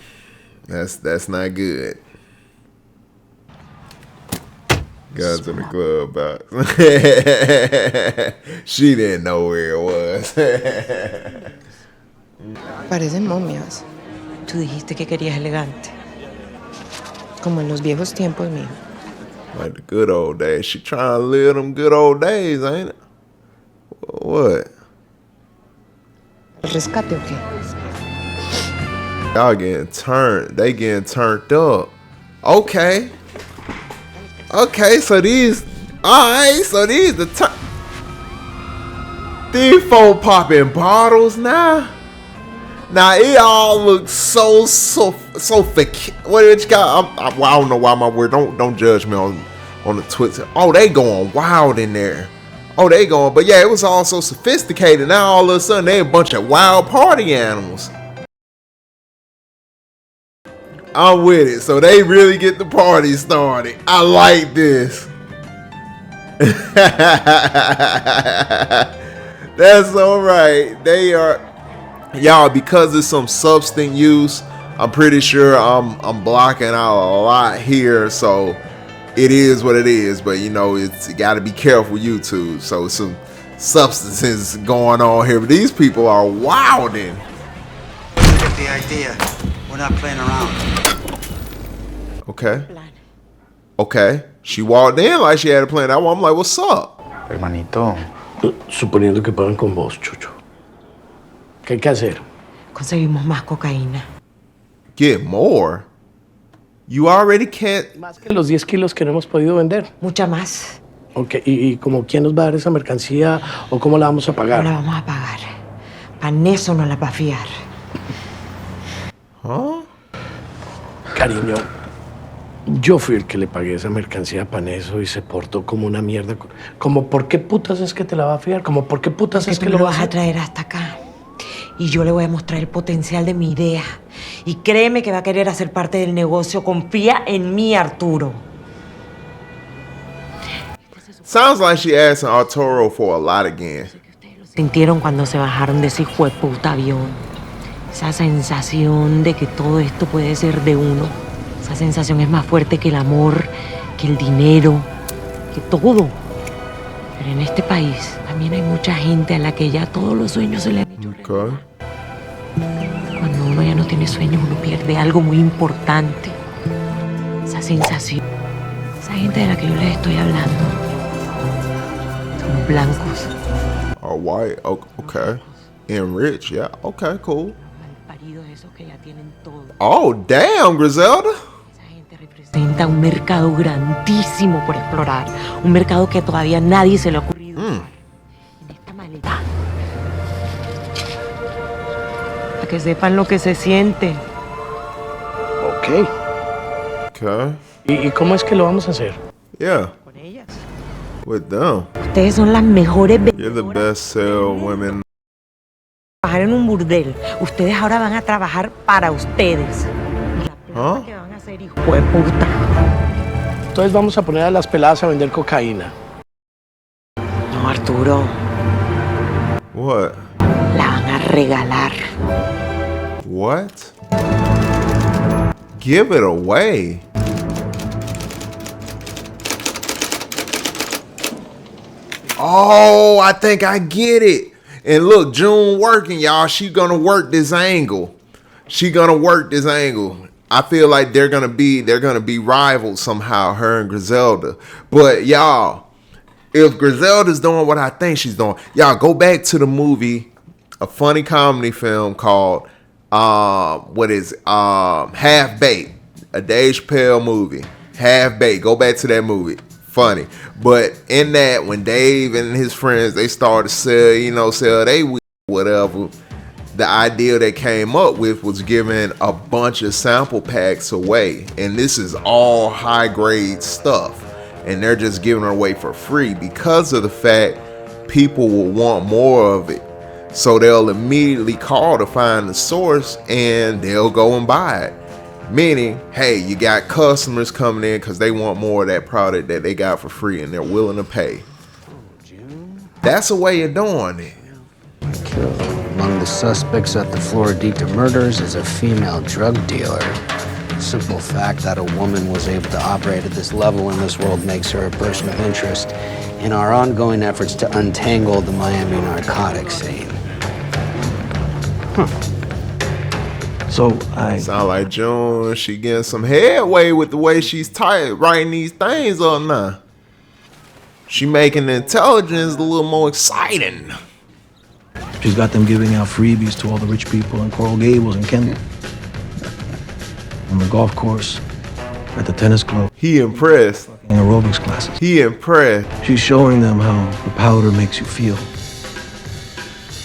That's not good. Guns in the glove box. She didn't know where it was. Parecen momias. Tú dijiste que querías elegante. Como en los viejos tiempos, mijo. Like the good old days. She trying to live them good old days, ain't it? What? ¿El rescate o qué? Y'all getting turned. They getting turned up. Okay. Okay, so these. Alright, so these these folk popping bottles now. Now it all looks so fake. What you got? I don't know why my word. Don't judge me on the Twitter. Oh, they going wild in there. Oh, they going. But yeah, it was all so sophisticated. Now all of a sudden they a bunch of wild party animals. I'm with it. So they really get the party started. I like this. That's all right. They are. Y'all, because it's some substance use, I'm pretty sure I'm blocking out a lot here, so it is what it is. But you know, you got to be careful, YouTube. So some substances going on here, but these people are wilding. Get the idea. We're not playing around. Okay. She walked in like she had a plan. I'm like, what's up? Hermanito. Suponiendo que pagan con vos, Chucho. ¿Qué hay que hacer? Conseguimos más cocaína. Get more? You already can't. Más que los 10 kilos que no hemos podido vender. Mucha más. Ok, ¿y como quién nos va a dar esa mercancía o cómo la vamos a pagar? No la vamos a pagar. Paneso no la va a fiar. ¿Ah? Cariño, yo fui el que le pagué esa mercancía a Paneso y se portó como una mierda. Como, ¿por qué putas es que te la va a fiar? Como, ¿por qué putas es que lo lo vas a traer hasta acá? Y yo le voy a mostrar el potencial de mi idea. Y créeme que va a querer hacer parte del negocio. Confía en mí, Arturo. Sounds like she asking Arturo for a lot again. Sintieron cuando se bajaron de ese hijo de puta avión. Esa sensación de que todo esto puede ser de uno. Esa sensación es más fuerte que el amor, que el dinero, que todo. Pero en este país también hay mucha gente a la que ya todos los sueños se le han hecho. Okay. Cuando uno ya no tiene sueños, uno pierde algo muy importante. Esa sensación. Esa gente de la que yo les estoy hablando. Son blancos. Or white. Okay. And rich. Yeah. Okay, cool. Malparidos esos que ya tienen todo. Oh, damn, Griselda. Representa un mercado grandísimo por explorar. Un mercado que todavía nadie se le ha ocurrido. En esta maleta. Para que sepan lo que se siente. Ok. Okay. ¿Y cómo es que lo vamos a hacer? Yeah. Con ellas. With them. Ustedes son las mejores. You're the best saleswomen. Trabajar en un burdel. Ustedes ahora van a trabajar para ustedes. ¿Ah? Que van a ser hijo de puta. Entonces vamos a poner a las peladas a vender cocaína. No, Arturo. What? La van a regalar. What? Give it away. Oh, I think I get it. And look, June working, y'all. She's gonna work this angle. I feel like they're gonna be rivals somehow, her and Griselda. But y'all, if Griselda's doing what I think she's doing, y'all go back to the movie, a funny comedy film called Half Baked, a Dave Chappelle movie. Half Baked. Go back to that movie. Funny. But in that, when Dave and his friends, they started to sell they weed, whatever, the idea they came up with was giving a bunch of sample packs away. And this is all high grade stuff. And they're just giving it away for free because of the fact people will want more of it. So they'll immediately call to find the source and they'll go and buy it. Meaning, hey, you got customers coming in because they want more of that product that they got for free and they're willing to pay. That's a way of doing it. Among the suspects at the Floridita murders is a female drug dealer. The simple fact that a woman was able to operate at this level in this world makes her a person of interest in our ongoing efforts to untangle the Miami narcotics scene. So I Sound like June, she getting some headway with the way she's writing these things up now. She making the intelligence a little more exciting. She's got them giving out freebies to all the rich people in Coral Gables and Kendall. On the golf course, at the tennis club. He impressed. In aerobics classes. He impressed. She's showing them how the powder makes you feel.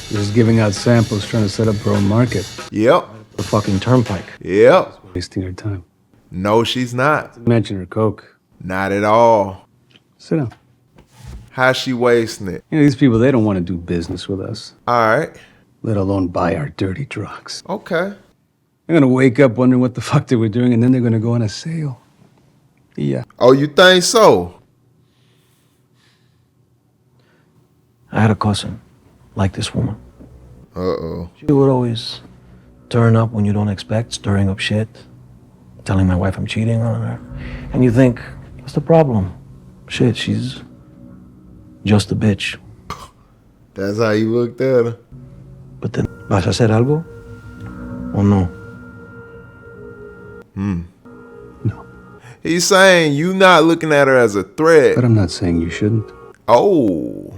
Just giving out samples, trying to set up her own market. Yep. The fucking turnpike. Yep. Wasting her time. No, she's not. Mention her coke. Not at all. Sit down. How's she wasting it? You know, these people, they don't want to do business with us. All right. Let alone buy our dirty drugs. Okay. They're gonna wake up wondering what the fuck they were doing, and then they're gonna go on a sale. Yeah. Oh, you think so? I had a cousin like this woman. Uh-oh. She would always turn up when you don't expect, stirring up shit, telling my wife I'm cheating on her. And you think, what's the problem? Shit, she's just a bitch. That's how you looked at her? But then, ¿vas a hacer algo? ¿O no? No. He's saying you not looking at her as a threat. But I'm not saying you shouldn't. Oh.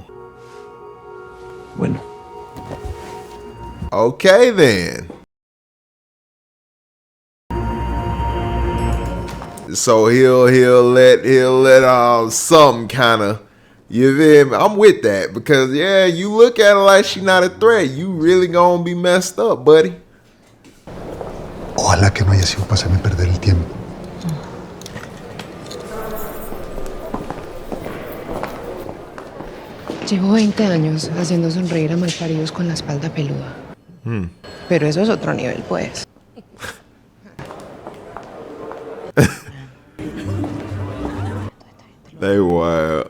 Bueno. Okay then. So he'll let something kind of, you feel me? I'm with that because yeah, you look at her like she not a threat. You really gonna be messed up, buddy. Ojalá que no haya sido para hacerme perder el tiempo. Llevo 20 años haciendo sonreír a malparidos con la espalda peluda. Pero eso es otro nivel, pues. They wild.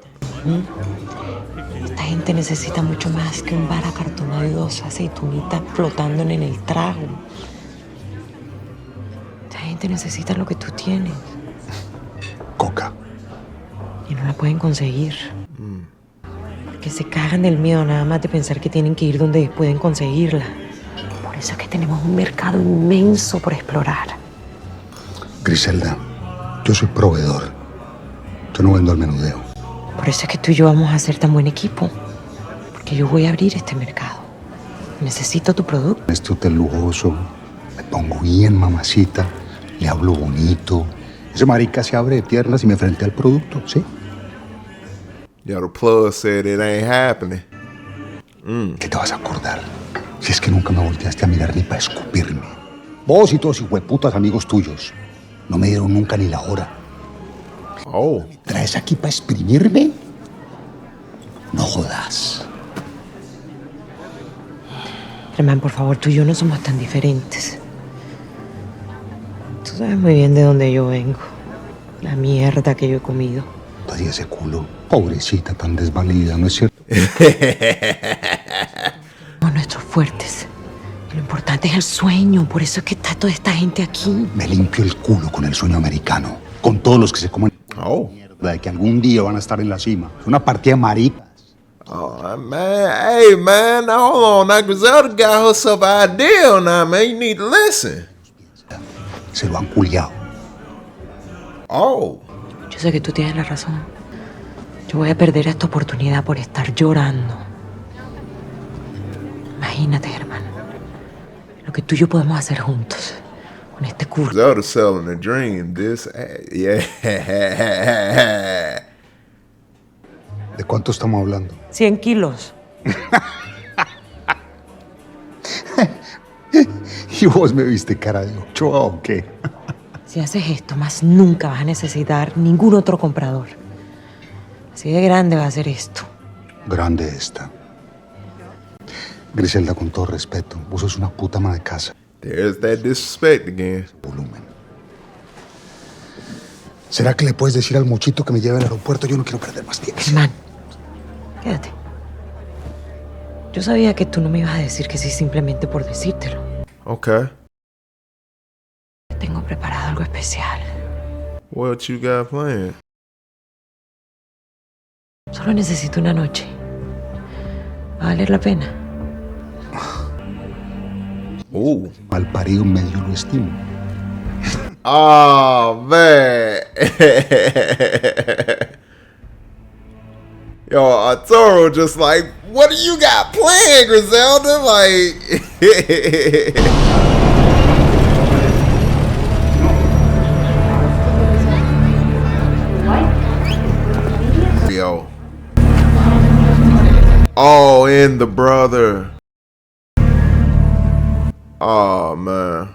Esta gente necesita mucho más que un bar acartonado y 2 aceitunitas flotando en el trago. Esta gente necesita lo que tú tienes. Coca. Y no la pueden conseguir. Porque se cagan del miedo nada más de pensar que tienen que ir donde pueden conseguirla. Por eso es que tenemos un mercado inmenso por explorar. Griselda, yo soy proveedor. Yo no vendo al menudeo. Por eso es que tú y yo vamos a ser tan buen equipo. Porque yo voy a abrir este mercado. Necesito tu producto. En este hotel lujoso, me pongo bien mamacita, le hablo bonito. Ese marica se abre de piernas y me frente al producto, ¿sí? Yeah, the plug said it ain't happening. ¿Qué te vas a acordar? Si es que nunca me volteaste a mirar ni para escupirme. Vos y todos hijueputas amigos tuyos no me dieron nunca ni la hora. Oh. ¿Me traes aquí para exprimirme? No jodas. Herman, por favor, tú y yo no somos tan diferentes. Tú sabes muy bien de dónde yo vengo. La mierda que yo he comido. Ay, ese culo. Pobrecita, tan desvalida, ¿no es cierto? Somos nuestros fuertes. Y lo importante es el sueño. Por eso es que está toda esta gente aquí. Me limpio el culo con el sueño americano. Con todos los que se comen mierda de que algún día van a estar en la cima. Es una partida de maricas. Oh, man. Hey, man. Now, hold on. Now, Griselda got herself an idea now, man. You need to listen. Se lo han culiado. Oh. Yo sé que tú tienes la razón. Yo voy a perder esta oportunidad por estar llorando. Imagínate, Germán, lo que tú y yo podemos hacer juntos con este curso. Griselda selling a dream. Yeah. ¿De cuánto estamos hablando? 100 kilos. ¿Y vos me viste cara de Ochoa o qué? Si haces esto, más nunca vas a necesitar ningún otro comprador. Así de grande va a ser esto. Grande esta. Griselda, con todo respeto, vos sos una puta ama de casa. There's that disrespect again. Volumen. ¿Será que le puedes decir al muchito que me lleve al aeropuerto? Yo no quiero perder más tiempo. Germán, quédate. Yo sabía que tú no me ibas a decir que sí simplemente por decírtelo. Okay. Tengo preparado algo especial. What you got planned? Solo necesito una noche. Va a valer la pena. Mal parido medio lo estimo. Oh, man. Yo, Arturo just like, what do you got planned, Griselda? Like, yo. Oh, and the brother. Oh, man.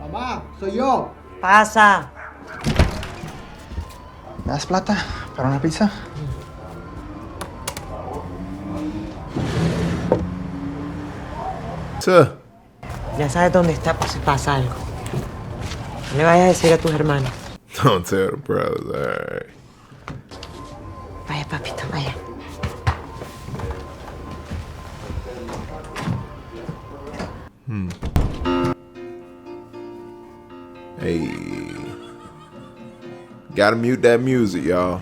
Mamá, soy yo. Pasa. ¿Me das plata para una pizza? Ya sabes dónde está por si pasa algo. No le vayas a decir a tus hermanos. Don't tell the brothers, alright. Vaya, papito, vaya. Hey. Gotta mute that music, y'all.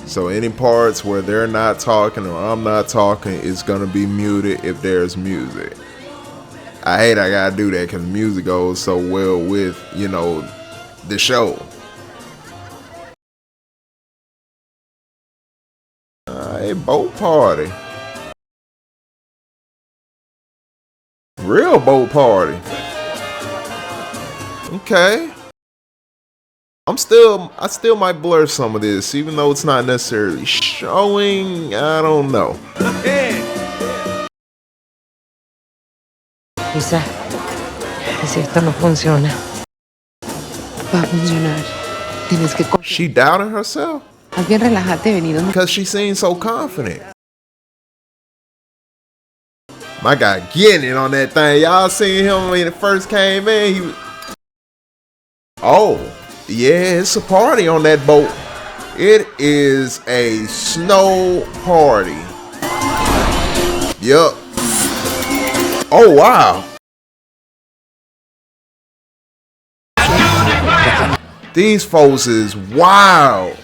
So any parts where they're not talking or I'm not talking, it's gonna be muted if there's music. I hate I gotta do that because music goes so well with, you know, the show. Hey, boat party. Real boat party. Okay. I still might blur some of this, even though it's not necessarily showing. I don't know. Lisa, si esto no funciona. Va a funcionar. Tienes que... She doubting herself? Más bien relájate, venido. Because she seems so confident. My guy getting it on that thing. Y'all seen him when he first came in? He was... Oh, yeah, it's a party on that boat. It is a snow party. Yup. Oh, wow. These folks is wild.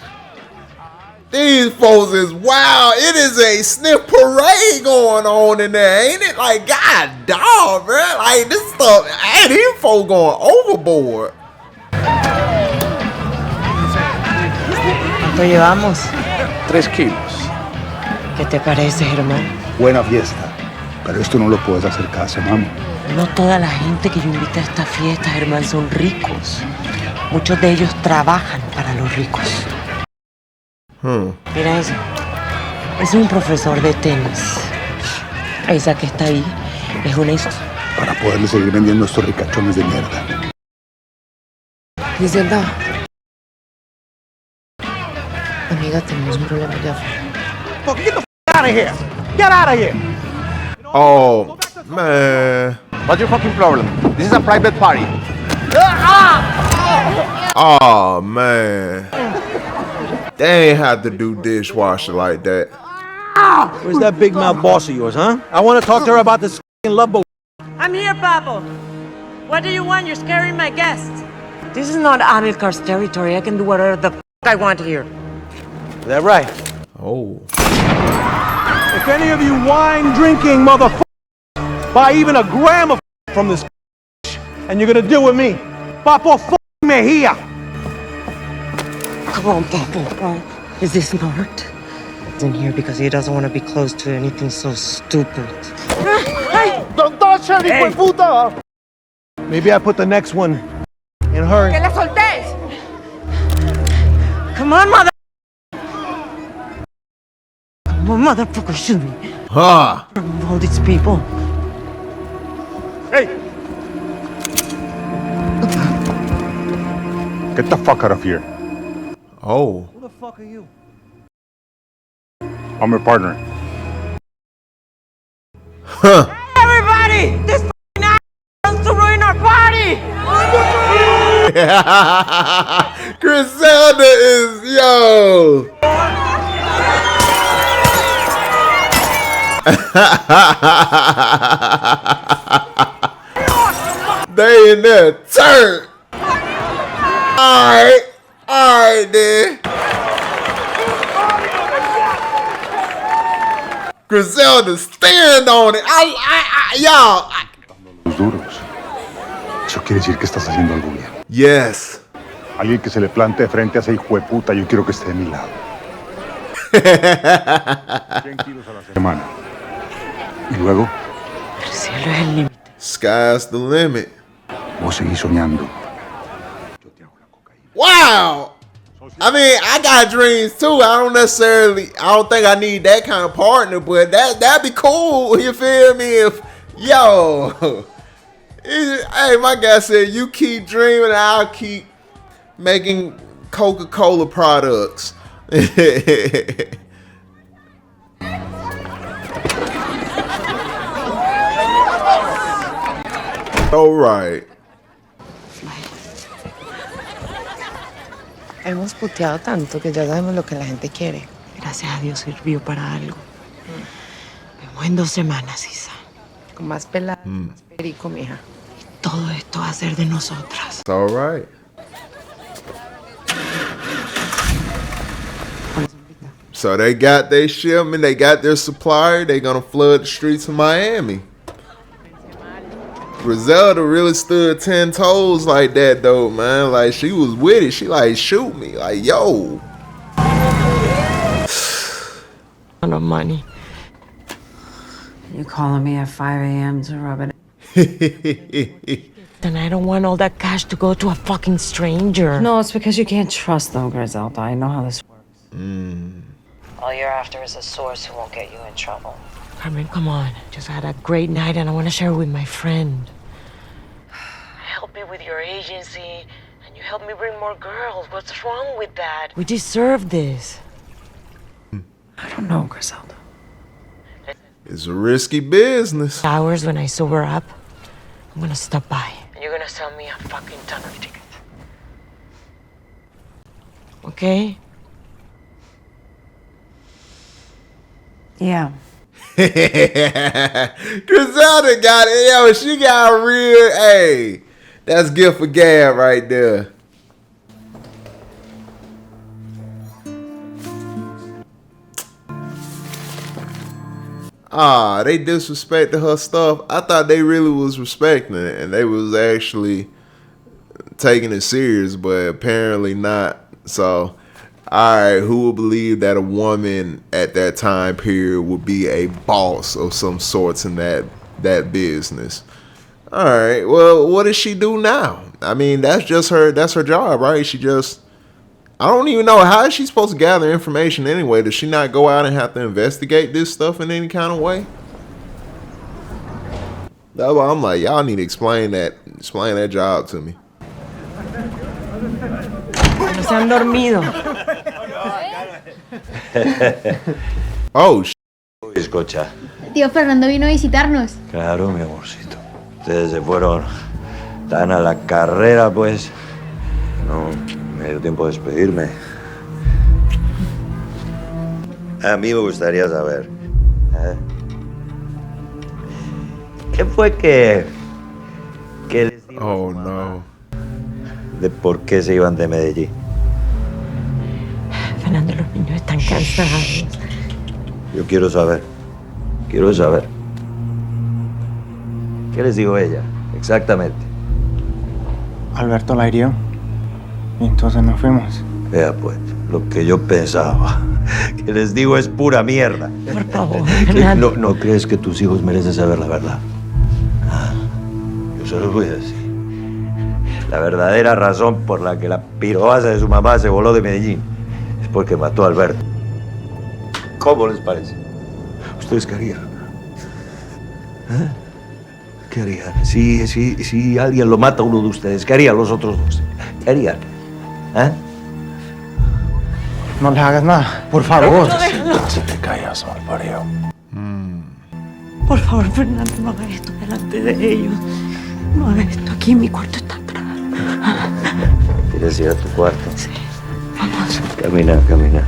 These folks is wild. It is a sniff parade going on in there, ain't it? Like, god dog, bro. Like, this stuff, hey, these folks going overboard. ¿Cuánto llevamos? 3 kilos. ¿Qué te parece, Germán? Buena fiesta. Pero esto no lo puedes hacer cada semana. No toda la gente que yo invito a esta fiesta, Germán, son ricos. Muchos de ellos trabajan para los ricos. Mira ese. Es un profesor de tenis. Esa que está ahí es una historia. Para poderle seguir vendiendo estos ricachones de mierda. Griselda. Amiga, tenemos un problema ya afuera. Get the f out of here. Get out of here. Oh, man. What's your fucking problem? This is a private party. Oh, man. They ain't have to do dishwasher like that. Where's that big mouth boss of yours, huh? I want to talk to her about this f***ing love boat. I'm here, Pablo. What do you want? You're scaring my guests. This is not Amilcar's territory. I can do whatever the f I want here. Is that right? Oh. If any of you wine-drinking motherfuckers buy even a gram of from this and you're gonna deal with me, Papo me here. Come on, Pablo. Is this smart? He's in here because he doesn't want to be close to anything so stupid. Hey! Don't touch her, hijo de puta! Maybe I put the next one in her. ¡Que la soltés! Come on, mother. Come on, motherfucker, shoot me. Ha! All these people. Hey! Get the fuck out of here. Oh. Who the fuck are you? I'm your partner. Huh. Everybody! This f***ing ass wants to ruin our party! Griselda is, yo. They in there, turn. Alright then. Griselda, stand on it. Y'all. Los duros. Eso quiere decir que estás haciendo algo bien. Yes. Alguien que se le plante frente a ese hijo de puta, yo quiero que esté de mi lado. 100 kilos a la semana. Y luego, El cielo es el límite. Sky's the limit. vos seguís soñando. Wow. I mean, I got dreams too. I don't think I need that kind of partner, but that'd be cool. You feel me? If hey, my guy said, you keep dreaming, I'll keep making Coca-Cola products. All right. Hemos puteado tanto que ya sabemos lo que la gente quiere. Gracias a Dios sirvió para algo. Vemos en 2 semanas, Isa. Con más pelada, más perico, mija. Todo esto va a ser de nosotras. It's all right. So they got their shipment, they got their supplier, they gonna flood the streets of Miami. Griselda really stood 10 toes like that though, man. Like, she was with it. She like, shoot me. Like, yo. No money. You calling me at 5 a.m. to rub it? Then I don't want all that cash to go to a fucking stranger. No, it's because you can't trust them, Griselda. I know how this works. All you're after is a source who won't get you in trouble. Carmen, come on. Just had a great night and I want to share it with my friend. Help me with your agency and you help me bring more girls. What's wrong with that? We deserve this. I don't know, Griselda. It's a risky business. Hours when I sober up, I'm gonna stop by. And you're gonna sell me a fucking ton of tickets. Okay? Yeah. Griselda got it. Yo, she got real. Hey, that's gift for gab right there. They disrespected her stuff. I thought they really was respecting it and they was actually taking it serious, but apparently not. So, alright, who would believe that a woman at that time period would be a boss of some sorts in that business? Alright, well, what does she do now? I mean, that's her job, right? I don't even know how is she supposed to gather information anyway. Does she not go out and have to investigate this stuff in any kind of way? That's why I'm like, y'all need to explain that job to me. No se han dormido. Oh, Bizcocha. Tío Fernando vino a visitarnos. Claro, mi amorcito. Ustedes se fueron tan a la carrera, pues. No me dio tiempo de despedirme. A mí me gustaría saber, ¿qué fue que les dijo oh no, de por qué se iban de Medellín? Fernando, los niños están cansados. Yo quiero saber. ¿Qué les dijo ella? Exactamente. Alberto la hirió. Y entonces nos fuimos. Vea pues, lo que yo pensaba. Que les digo es pura mierda. Por favor, Fernando. ¿No crees que tus hijos merecen saber la verdad? Yo se los voy a decir. La verdadera razón por la que la piroasa de su mamá se voló de Medellín es porque mató a Alberto. ¿Cómo les parece? ¿Ustedes qué harían? ¿Qué harían? Si alguien lo mata a uno de ustedes, ¿qué harían los otros dos? ¿Qué harían? No les hagas nada, por favor. Si te callas, malparido. Por favor, Fernando, no hagas esto delante de ellos. No hagas esto aquí, mi cuarto está atrás. ¿Quieres ir a tu cuarto? Sí. Vamos. Camina, camina.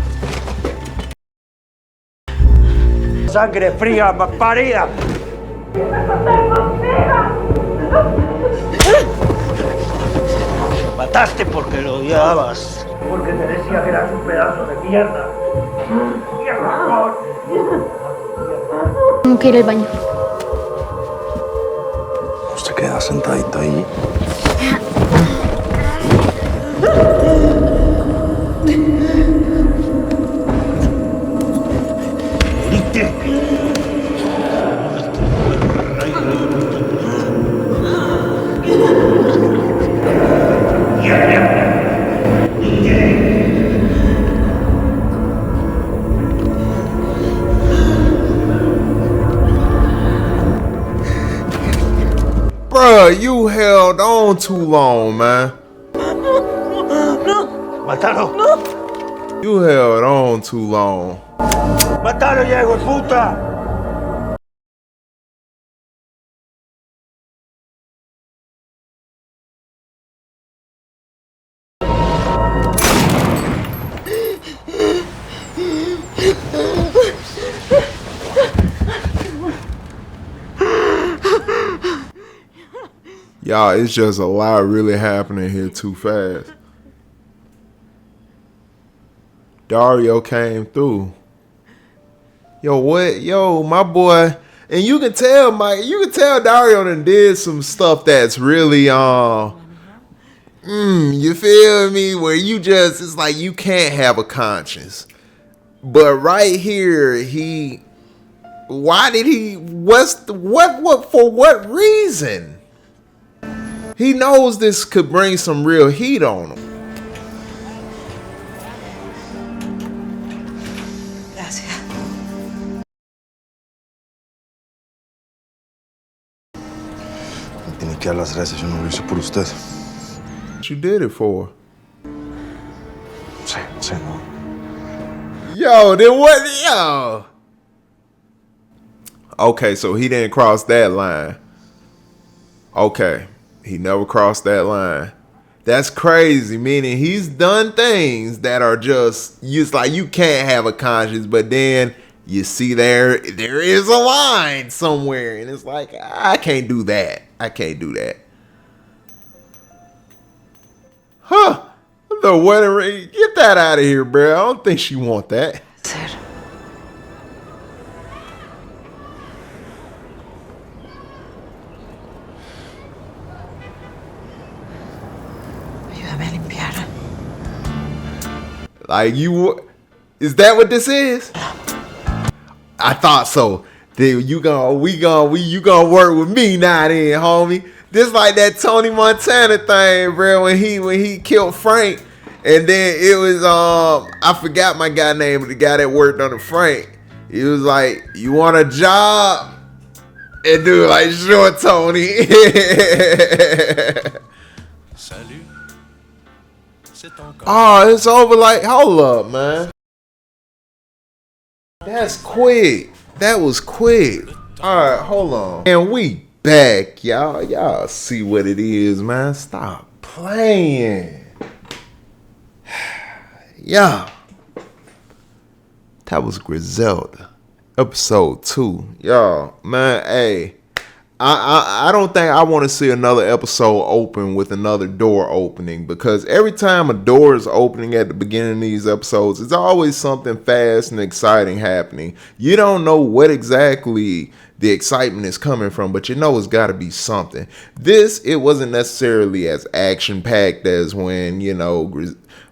¡Sangre fría, malparida! Mataste porque lo odiabas. Porque te decía que eras un pedazo de mierda. Tengo que ir al baño. Usted queda sentadito ahí. Bruh, you held on too long, man. ¡Mátalo! You held on too long. ¡Mátalo ya, hijo de puta! Y'all, it's just a lot really happening here too fast. Dario came through. Yo, what? Yo, my boy. And you can tell, Mike, you can tell Dario done did some stuff that's really, you feel me? Where you just, it's like you can't have a conscience. But right here, why did he, for what reason? He knows this could bring some real heat on him. Gracias. Me tiene que dar las gracias, yo no lo hice por usted. What you did it for? Sí, no. Yo, then what? Yo. Okay, so he didn't cross that line. Okay, he never crossed that line. That's crazy, meaning he's done things that are just like you can't have a conscience, but then you see there is a line somewhere, and it's like, I can't do that. I can't do that. Huh. The wedding ring. Get that out of here, bro. I don't think she want that. Ayúdame a limpiar. Like, is that what this is? I thought so. Then you gonna work with me now then, homie. This like that Tony Montana thing, bro, when he killed Frank. And then it was I forgot my guy name, but the guy that worked under Frank. He was like, "You want a job?" And dude like, "Sure, Tony." Oh, it's over. Like, hold up, man. That's quick. That was quick. All right, hold on. And we back, y'all. Y'all see what it is, man. Stop playing. Yeah. That was Griselda. Episode 2. Y'all, man, hey. I don't think I want to see another episode open with another door opening, because every time a door is opening at the beginning of these episodes, it's always something fast and exciting happening. You don't know what exactly the excitement is coming from, but you know it's got to be something. It wasn't necessarily as action-packed as when,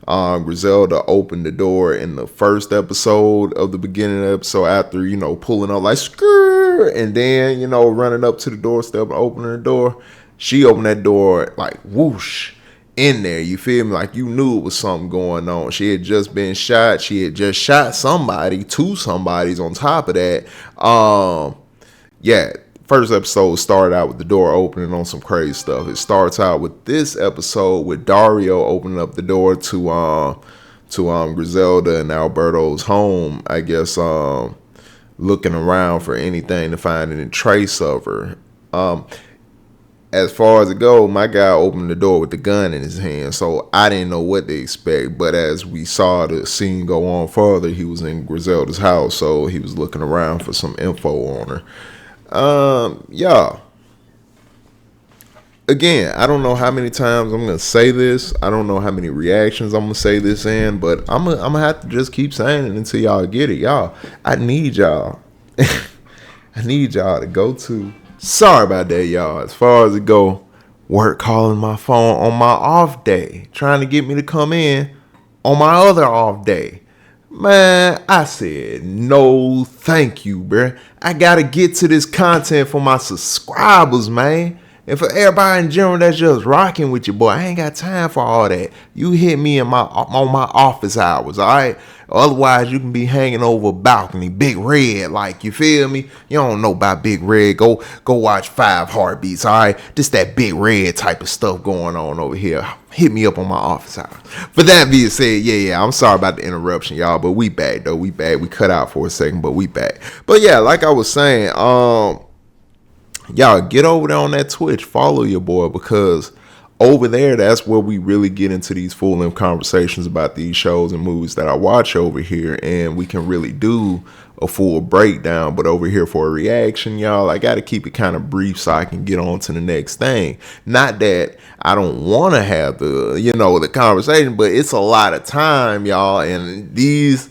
Griselda opened the door in the first episode of the beginning of the episode after, pulling up like skrrr, and then, running up to the doorstep and opening the door. She opened that door like whoosh in there. You feel me? Like you knew it was something going on. She had just been shot. She had just shot two somebodies on top of that. First episode started out with the door opening on some crazy stuff. It starts out with this episode with Dario opening up the door to Griselda and Alberto's home, I guess, looking around for anything to find any trace of her. as far as it go, my guy opened the door with the gun in his hand, so I didn't know what to expect. But as we saw the scene go on further, he was in Griselda's house, so he was looking around for some info on her. Yeah. Again, I don't know how many times I'm gonna say this. I don't know how many reactions I'm gonna say this in, but I'm gonna have to just keep saying it until y'all get it. Y'all, I need y'all. I need y'all to go to. Sorry about that, y'all. As far as it go, work calling my phone on my off day, trying to get me to come in on my other off day. Man, I said no thank you, bruh. I gotta get to this content for my subscribers, man. And for everybody in general that's just rocking with you, boy, I ain't got time for all that. You hit me on my office hours, all right? Otherwise, you can be hanging over a balcony, Big Red, like, you feel me? You don't know about Big Red. Go watch 5 Heartbeats, all right? Just that Big Red type of stuff going on over here. Hit me up on my office hours. But that being said, yeah, I'm sorry about the interruption, y'all, but we back, though. We back. We cut out for a second, but we back. But yeah, like I was saying, y'all get over there on that Twitch, follow your boy, because over there, that's where we really get into these full-length conversations about these shows and movies that I watch over here, and we can really do a full breakdown. But over here for a reaction, y'all, I got to keep it kind of brief so I can get on to the next thing. Not that I don't want to have the conversation, but it's a lot of time, y'all, and these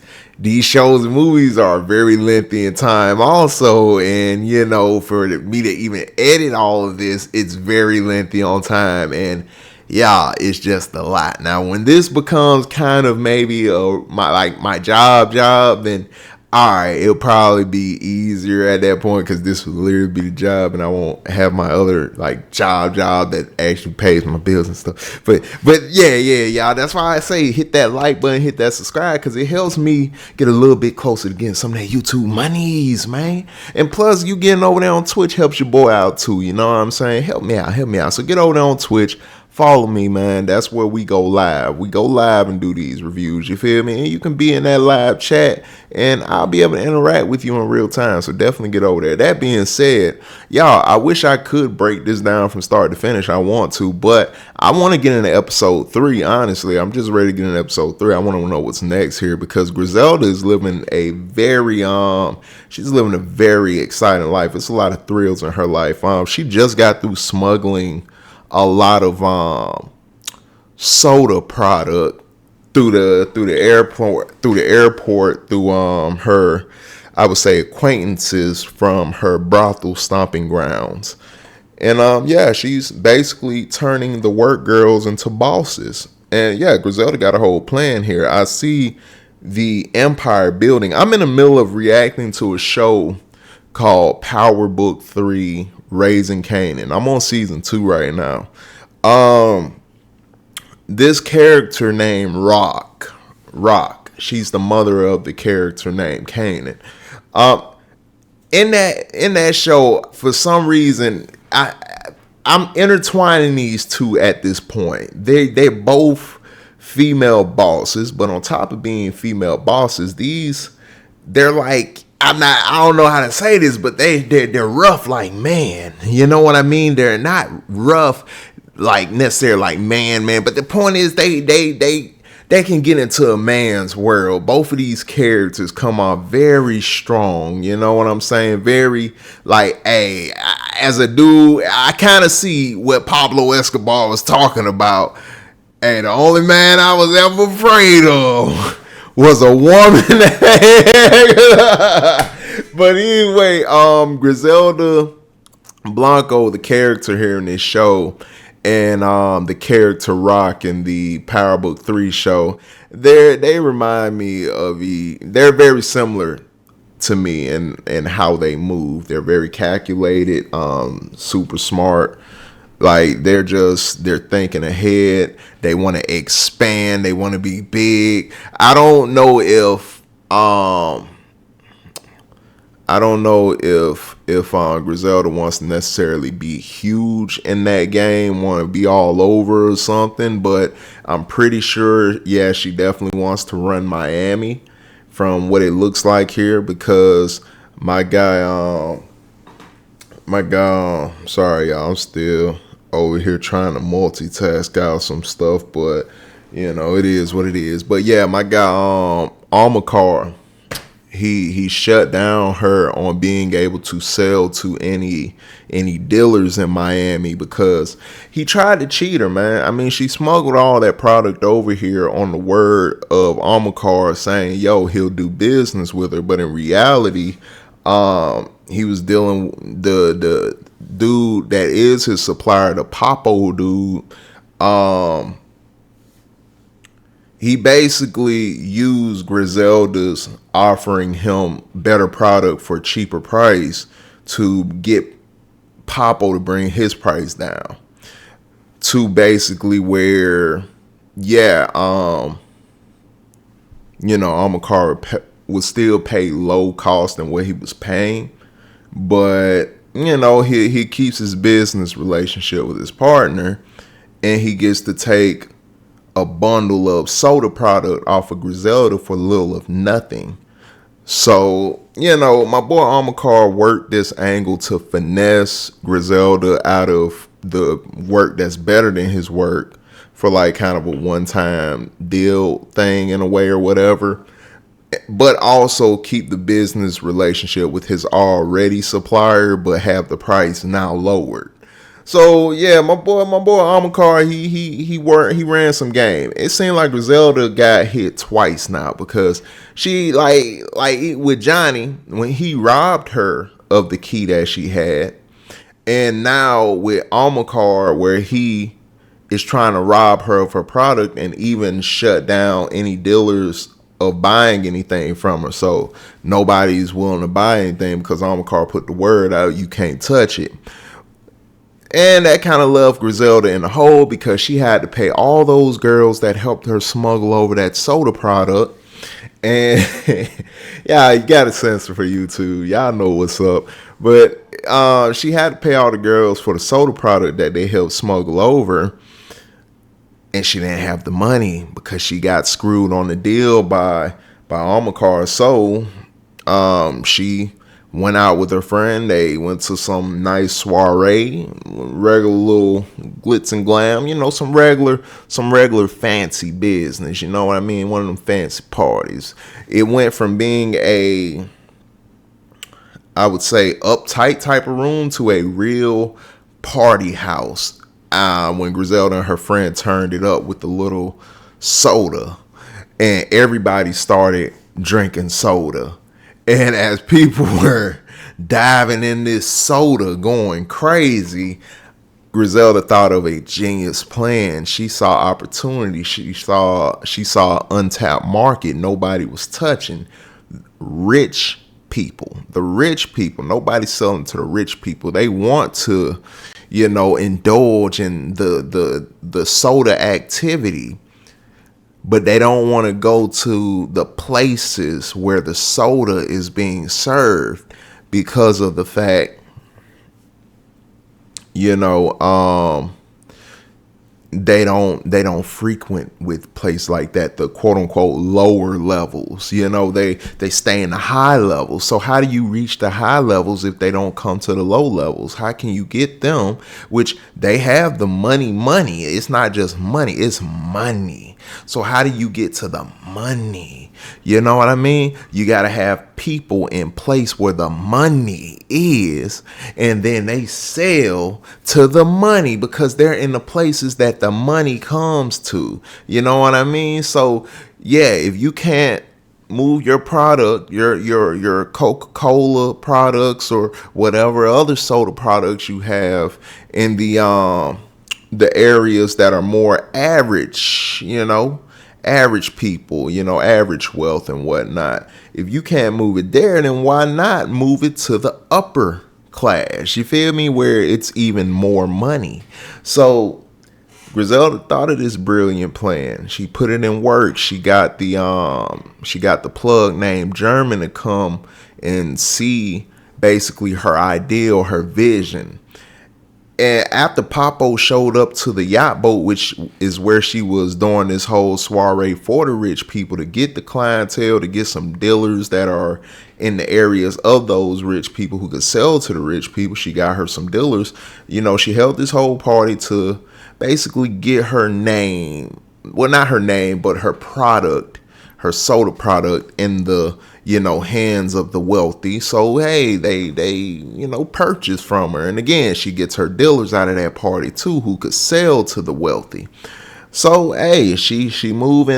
shows and movies are very lengthy in time also, and for me to even edit all of this, it's very lengthy on time, and yeah, it's just a lot. Now when this becomes kind of maybe my job, then alright, it'll probably be easier at that point, because this will literally be the job, and I won't have my other job that actually pays my bills and stuff. But yeah, y'all, that's why I say hit that like button, hit that subscribe, because it helps me get a little bit closer to getting some of that YouTube monies, man. And plus, you getting over there on Twitch helps your boy out too, you know what I'm saying? Help me out. So get over there on Twitch. Follow me, man. That's where we go live. We go live and do these reviews, you feel me? And you can be in that live chat, and I'll be able to interact with you in real time. So definitely get over there. That being said, y'all, I wish I could break this down from start to finish. I want to, but I want to get into episode 3, honestly. I'm just ready to get into episode 3. I want to know what's next here, because Griselda is living a very exciting life. It's a lot of thrills in her life. She just got through smuggling a lot of soda product through the airport through her, I would say, acquaintances from her brothel stomping grounds. And she's basically turning the work girls into bosses. And yeah, Griselda got a whole plan here. I see the empire building. I'm in the middle of reacting to a show called Power Book 3 Raising Kanan. I'm on season 2 right now. This character named Rock, she's the mother of the character named Kanan. In that show, for some reason, I'm intertwining these two at this point. They're both female bosses, but on top of being female bosses, they're like, I don't know how to say this, but they're rough like man. You know what I mean? They're not rough like necessarily like man, but the point is they can get into a man's world. Both of these characters come off very strong, you know what I'm saying? Very as a dude, I kind of see what Pablo Escobar was talking about. Hey, the only man I was ever afraid of was a woman. But anyway, Griselda Blanco, the character here in this show, and the character Rock in the Power Book 3 show, they remind me of they're very similar to me in how they move. They're very calculated, super smart. Like they're thinking ahead. They want to expand. They want to be big. I don't know if Griselda wants to necessarily be huge in that game, want to be all over or something, but I'm pretty sure, yeah, she definitely wants to run Miami from what it looks like here, because my guy, sorry y'all, over here trying to multitask out some stuff, but you know, it is what it is. But yeah, my guy Almacar, he shut down her on being able to sell to any dealers in Miami because he tried to cheat her, man. I mean, she smuggled all that product over here on the word of Almacar saying, yo, he'll do business with her, but in reality, he was dealing the dude that is his supplier, the Popo dude. He basically used Griselda's offering him better product for cheaper price to get Popo to bring his price down to basically where, yeah, you know, Almacar would still pay low cost than what he was paying, but you know, he keeps his business relationship with his partner, and he gets to take a bundle of soda product off of Griselda for little of nothing. So, you know, my boy Almacar worked this angle to finesse Griselda out of the work that's better than his work for like kind of a one-time deal thing in a way or whatever, but also keep the business relationship with his already supplier, but have the price now lowered. So yeah, my boy Almacar, he ran some game. It seemed like Griselda got hit twice now because she like with Johnny when he robbed her of the key that she had, and now with Almacar where he is trying to rob her of her product and even shut down any dealers of buying anything from her. So nobody's willing to buy anything because Almacar put the word out, you can't touch it. And that kind of left Griselda in the hole because she had to pay all those girls that helped her smuggle over that soda product. And yeah, you got a censor for YouTube. Y'all know what's up. But she had to pay all the girls for the soda product that they helped smuggle over. And she didn't have the money because she got screwed on the deal by Almacar. So she went out with her friend. They went to some nice soiree, regular little glitz and glam, you know, some regular fancy business, you know what I mean? One of them fancy parties. It went from being a, I would say, uptight type of room to a real party house when Griselda and her friend turned it up with the little soda, and everybody started drinking soda. And as people were diving in this soda, going crazy, Griselda thought of a genius plan. She saw opportunity. She saw untapped market nobody was touching. Rich people. The rich people. Nobody's selling to the rich people. They want to, you know, indulge in the soda activity, but they don't want to go to the places where the soda is being served because of the fact, you know, they don't frequent with places like that, the quote unquote lower levels. You know, they stay in the high levels. So how do you reach the high levels if they don't come to the low levels? How can you get them, which they have the money? It's not just money, it's money. So how do you get to the money? You know what I mean? You got to have people in place where the money is, and then they sell to the money because they're in the places that the money comes to. You know what I mean? So yeah, if you can't move your product, your Coca-Cola products or whatever other soda products you have in the areas that are more average, you know, average people, you know, average wealth and whatnot. If you can't move it there, then why not move it to the upper class? You feel me? Where it's even more money. So Griselda thought of this brilliant plan. She put it in work. She got the plug named German to come and see basically her ideal, her vision. And after Popo showed up to the yacht boat, which is where she was doing this whole soiree for the rich people to get the clientele, to get some dealers that are in the areas of those rich people who could sell to the rich people. She got her some dealers. You know, she held this whole party to basically get her name, well, not her name, but her product, her soda product in the, you know, hands of the wealthy. So, hey, they, you know, purchase from her. And again, she gets her dealers out of that party too, who could sell to the wealthy. So, hey, she moved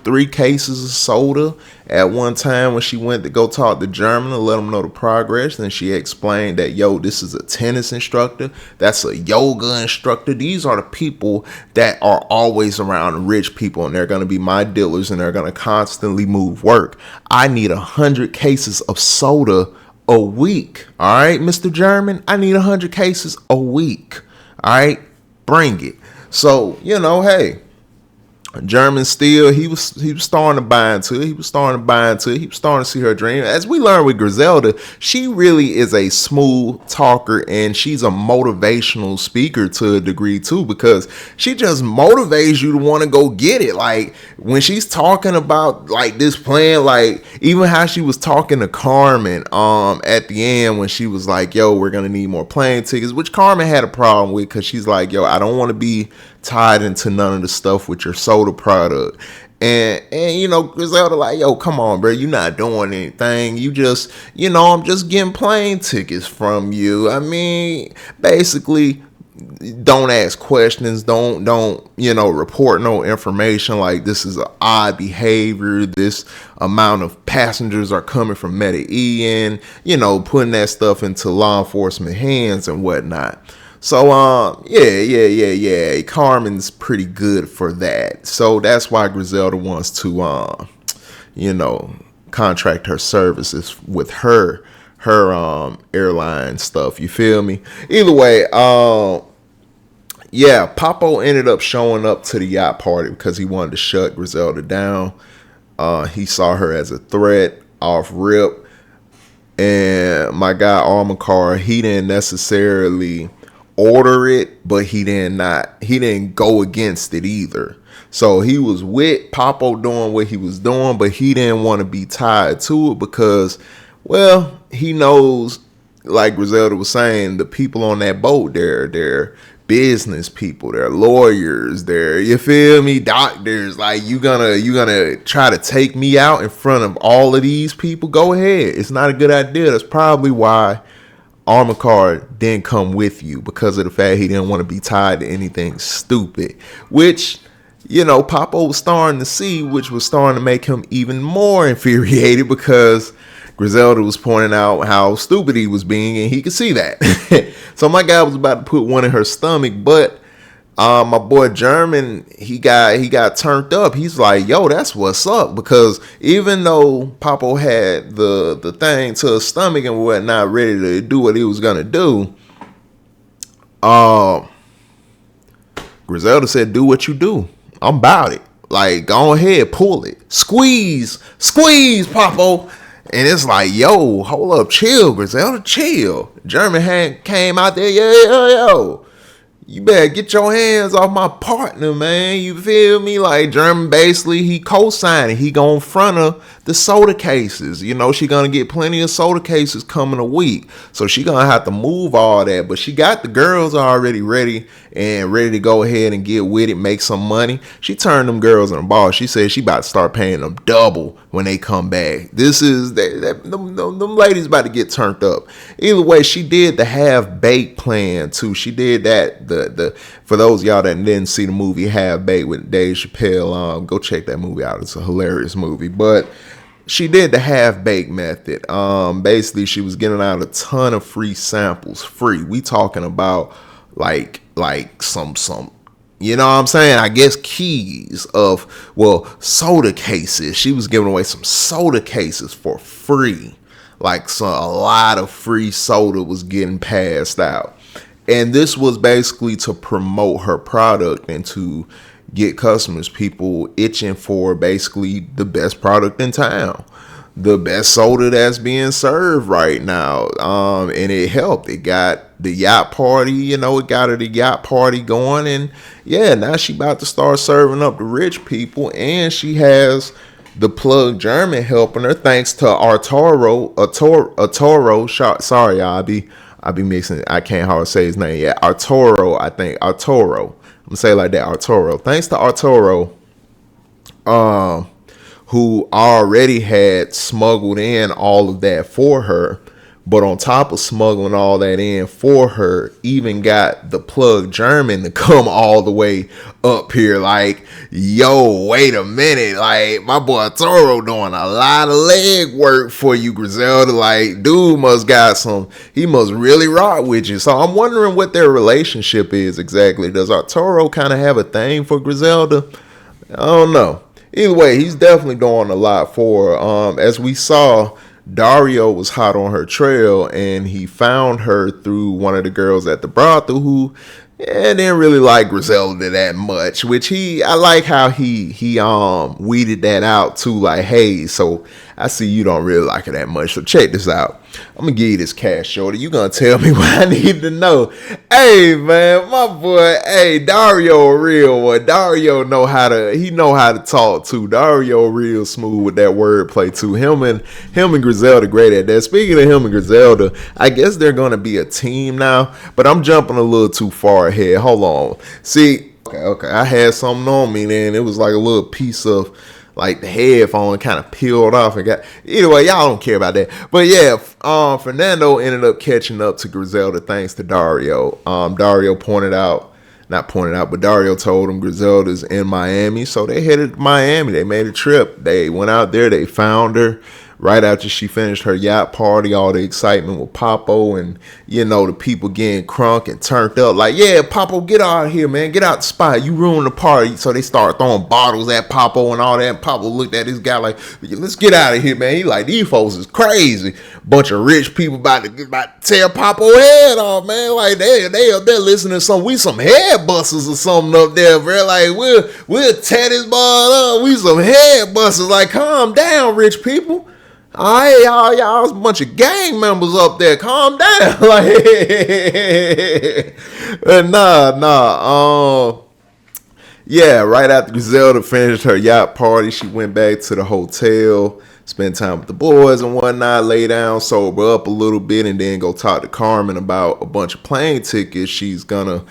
3 cases of soda at one time when she went to go talk to German and let them know the progress. And she explained that, yo, this is a tennis instructor. That's a yoga instructor. These are the people that are always around rich people, and they're going to be my dealers, and they're going to constantly move work. I need 100 cases of soda a week. All right, Mr. German, I need 100 cases a week. All right, bring it. So, you know, hey, German still, he was starting to buy into it. He was starting to see her dream. As we learned with Griselda, she really is a smooth talker, and she's a motivational speaker to a degree too, because she just motivates you to want to go get it. Like when she's talking about like this plan, like even how she was talking to Carmen at the end when she was like, yo, we're gonna need more plane tickets, which Carmen had a problem with, because she's like, yo, I don't want to be tied into none of the stuff with your soda product. And you know, Griselda like, yo, come on, bro, you're not doing anything. You just, you know, I'm just getting plane tickets from you. I mean, basically, don't ask questions, don't you know, report no information like this is an odd behavior, this amount of passengers are coming from Medellin, you know, putting that stuff into law enforcement hands and whatnot. So, yeah. Carmen's pretty good for that. So that's why Griselda wants to, you know, contract her services with her airline stuff. You feel me? Either way, yeah, Papo ended up showing up to the yacht party because he wanted to shut Griselda down. He saw her as a threat off rip. And my guy, Armacar, he didn't necessarily order it, but he didn't go against it either. So he was with Papo doing what he was doing, but he didn't want to be tied to it because, well, he knows, like Griselda was saying, the people on that boat, they're business people, they're lawyers, they're, you feel me, doctors. Like, you gonna try to take me out in front of all of these people? Go ahead. It's not a good idea. That's probably why Armacar didn't come with you, because of the fact he didn't want to be tied to anything stupid, which, you know, Papo was starting to see, which was starting to make him even more infuriated, because Griselda was pointing out how stupid he was being, and he could see that. So my guy was about to put one in her stomach, but my boy German, he got turned up. He's like, yo, that's what's up, because even though Papo had the thing to his stomach and whatnot, ready to do what he was gonna do, Griselda said, do what you do. I'm about it. Like, go ahead, pull it. Squeeze, Papo. And it's like, yo, hold up, chill, Griselda, chill. German came out there, yo. You better get your hands off my partner, man. You feel me? Like, German basically, he co-signing. He gonna front of the soda cases. You know, she gonna get plenty of soda cases coming a week. So she gonna have to move all that. But she got the girls already ready to go ahead and get with it, make some money. She turned them girls in the ball. She said she about to start paying them double when they come back. This is, them ladies about to get turned up. Either way, she did the half-baked plan too. She did that. For those of y'all that didn't see the movie Half Baked with Dave Chappelle, go check that movie out. It's a hilarious movie. But she did the half-baked method. Basically, she was getting out a ton of free samples. Free. We talking about like some, you know what I'm saying? I guess keys of, well, soda cases. She was giving away some soda cases for free. Like, a lot of free soda was getting passed out. And this was basically to promote her product and to get customers, people itching for basically the best product in town, the best soda that's being served right now. And it helped. It got the yacht party, you know, it got her the yacht party going. And yeah, now she about to start serving up the rich people. And she has, the plug German helping her, thanks to Arturo. Sorry, I be mixing. I can't hardly say his name yet. Arturo, I think. Arturo. I'm gonna say it like that. Arturo. Thanks to Arturo, who already had smuggled in all of that for her. But on top of smuggling all that in for her, even got the plug German to come all the way up here. Like, yo, wait a minute. Like, my boy Toro doing a lot of leg work for you, Griselda. Like, dude he must really rock with you. So I'm wondering what their relationship is exactly. Does Arturo kind of have a thing for Griselda? I don't know. Either way, he's definitely doing a lot for her. As we saw, Dario was hot on her trail, and he found her through one of the girls at the brothel who didn't really like Griselda that much, which I like how he weeded that out too. Like, hey, so I see you don't really like her that much, so check this out. I'm gonna give you this cash, shorty. You gonna tell me what I need to know. Hey, man, my boy, Dario a real one. Dario know how to talk too. Dario real smooth with that wordplay too. Him and Griselda great at that. Speaking of him and Griselda, I guess they're gonna be a team now, but I'm jumping a little too far ahead. Hold on. See, okay, I had something on me, then it was like a little piece of like the headphone kind of peeled off and got. Either way, y'all don't care about that. But yeah, Fernando ended up catching up to Griselda thanks to Dario. Dario Dario told him Griselda's in Miami, so they headed to Miami. They made a trip. They went out there. They found her right after she finished her yacht party. All the excitement with Papo and, the people getting crunk and turned up. Like, yeah, Papo, get out of here, man. Get out the spot. You ruined the party. So they started throwing bottles at Papo and all that. And Papo looked at this guy like, let's get out of here, man. He like, these folks is crazy. Bunch of rich people about to tear Papo head off, man. Like, they up there listening to we some head busters or something up there, bro. Like, we'll tear this ball up. We some head busters. Like, calm down, rich people. Hey, y'all, a bunch of gang members up there. Calm down. Like, yeah, right after Griselda finished her yacht party, she went back to the hotel, spend time with the boys and whatnot, lay down, sober up a little bit, and then go talk to Carmen about a bunch of plane tickets she's gonna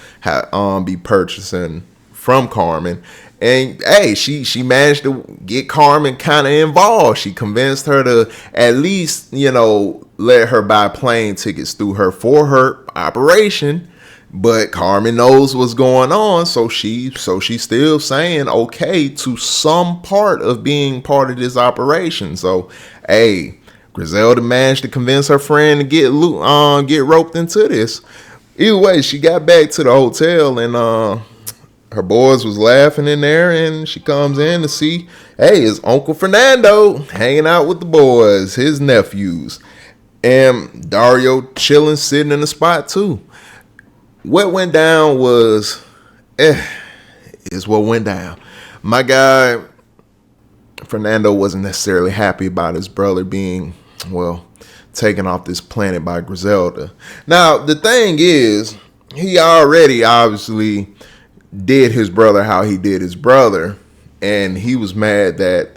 be purchasing from Carmen. And hey, she managed to get Carmen kind of involved. She convinced her to at least, let her buy plane tickets through her for her operation. But Carmen knows what's going on, so she's still saying okay to some part of being part of this operation. So, hey, Griselda managed to convince her friend to get roped into this. Either way, she got back to the hotel and her boys was laughing in there, and she comes in to see, hey, it's Uncle Fernando hanging out with the boys, his nephews. And Dario chilling, sitting in the spot too. What went down is what went down. My guy, Fernando, wasn't necessarily happy about his brother being, taken off this planet by Griselda. Now, the thing is, he already obviously did his brother how he did his brother, and he was mad that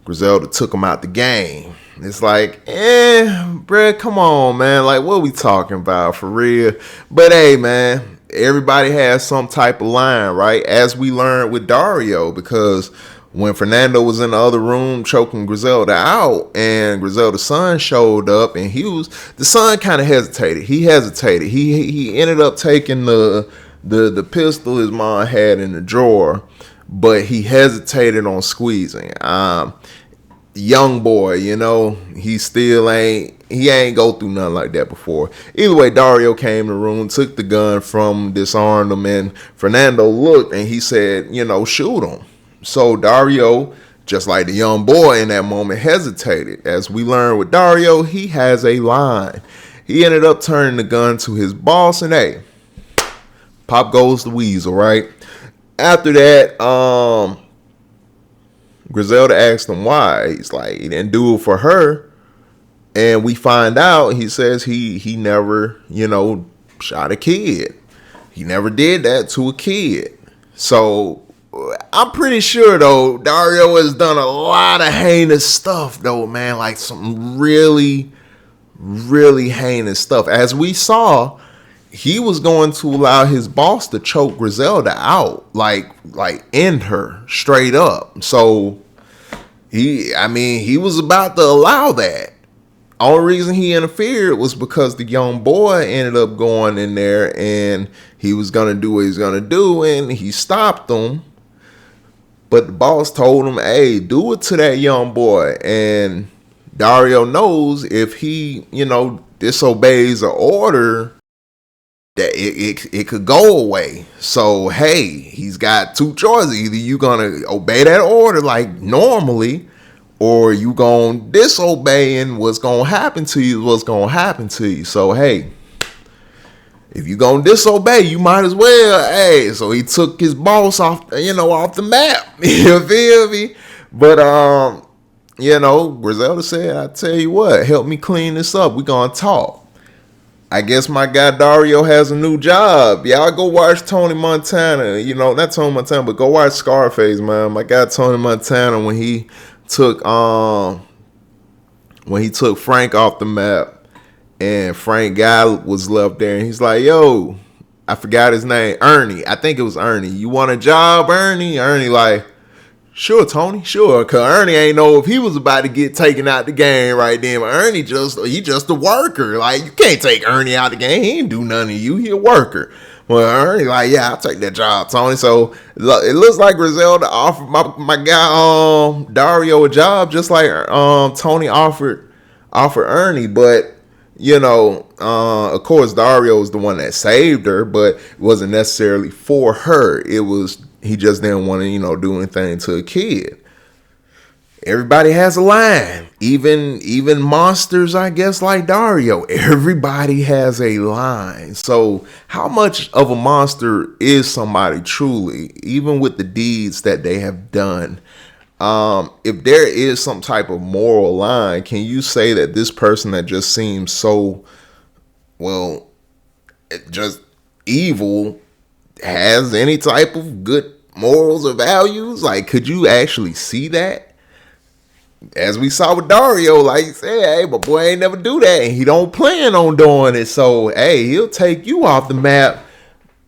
Griselda took him out the game. It's like, bruh, come on, man. Like, what we talking about for real? But hey, man, everybody has some type of line, right? As we learned with Dario, because when Fernando was in the other room choking Griselda out, and Griselda's son showed up, and the son kind of hesitated. He hesitated. He ended up taking the pistol his mom had in the drawer, but he hesitated on squeezing. Young boy, he still ain't go through nothing like that before. Either way, Dario came in the room, took the gun from, disarmed him, and Fernando looked and he said, shoot him. So Dario, just like the young boy in that moment, hesitated. As we learned with Dario, he has a line. He ended up turning the gun to his boss, and hey, pop goes the weasel, right? After that, Griselda asked him why. He's like, he didn't do it for her. And we find out, he says he never, shot a kid. He never did that to a kid. So I'm pretty sure though, Dario has done a lot of heinous stuff though, man. Like some really, really heinous stuff. As we saw, he was going to allow his boss to choke Griselda out, like end her straight up. So he was about to allow that. Only reason he interfered was because the young boy ended up going in there and he was gonna do what he's gonna do, and he stopped him. But the boss told him, "Hey, do it to that young boy." And Dario knows if he, disobeys an order, that it could go away. So hey, he's got two choices: either you gonna obey that order like normally, or you gonna disobey, and what's gonna happen to you is what's gonna happen to you. So hey, if you gonna disobey, you might as well. Hey, so he took his boss off the map. You feel me? But Griselda said, "I tell you what, help me clean this up. We gonna talk." I guess my guy Dario has a new job. Y'all go watch Tony Montana. Not Tony Montana, but go watch Scarface, man. My guy Tony Montana, when he took Frank off the map, and Frank guy was left there, and he's like, "Yo," I forgot his name, Ernie. I think it was Ernie. "You want a job, Ernie?" Ernie like, "Sure, Tony, sure." Cause Ernie ain't know if he was about to get taken out the game right then. But Ernie just a worker. Like, you can't take Ernie out the game. He ain't do nothing to you. He a worker. Well, Ernie like, "Yeah, I'll take that job, Tony." So it looks like Griselda offered my guy Dario a job, just like Tony offered Ernie. But of course, Dario was the one that saved her, but it wasn't necessarily for her. It was, he just didn't want to, do anything to a kid. Everybody has a line. Even monsters, I guess, like Dario. Everybody has a line. So how much of a monster is somebody truly, even with the deeds that they have done? If there is some type of moral line, can you say that this person that just seems so, just evil, has any type of good morals or values? Like, could you actually see that? As we saw with Dario, like he said, "Hey, my boy ain't never do that, and he don't plan on doing it. So, hey, he'll take you off the map."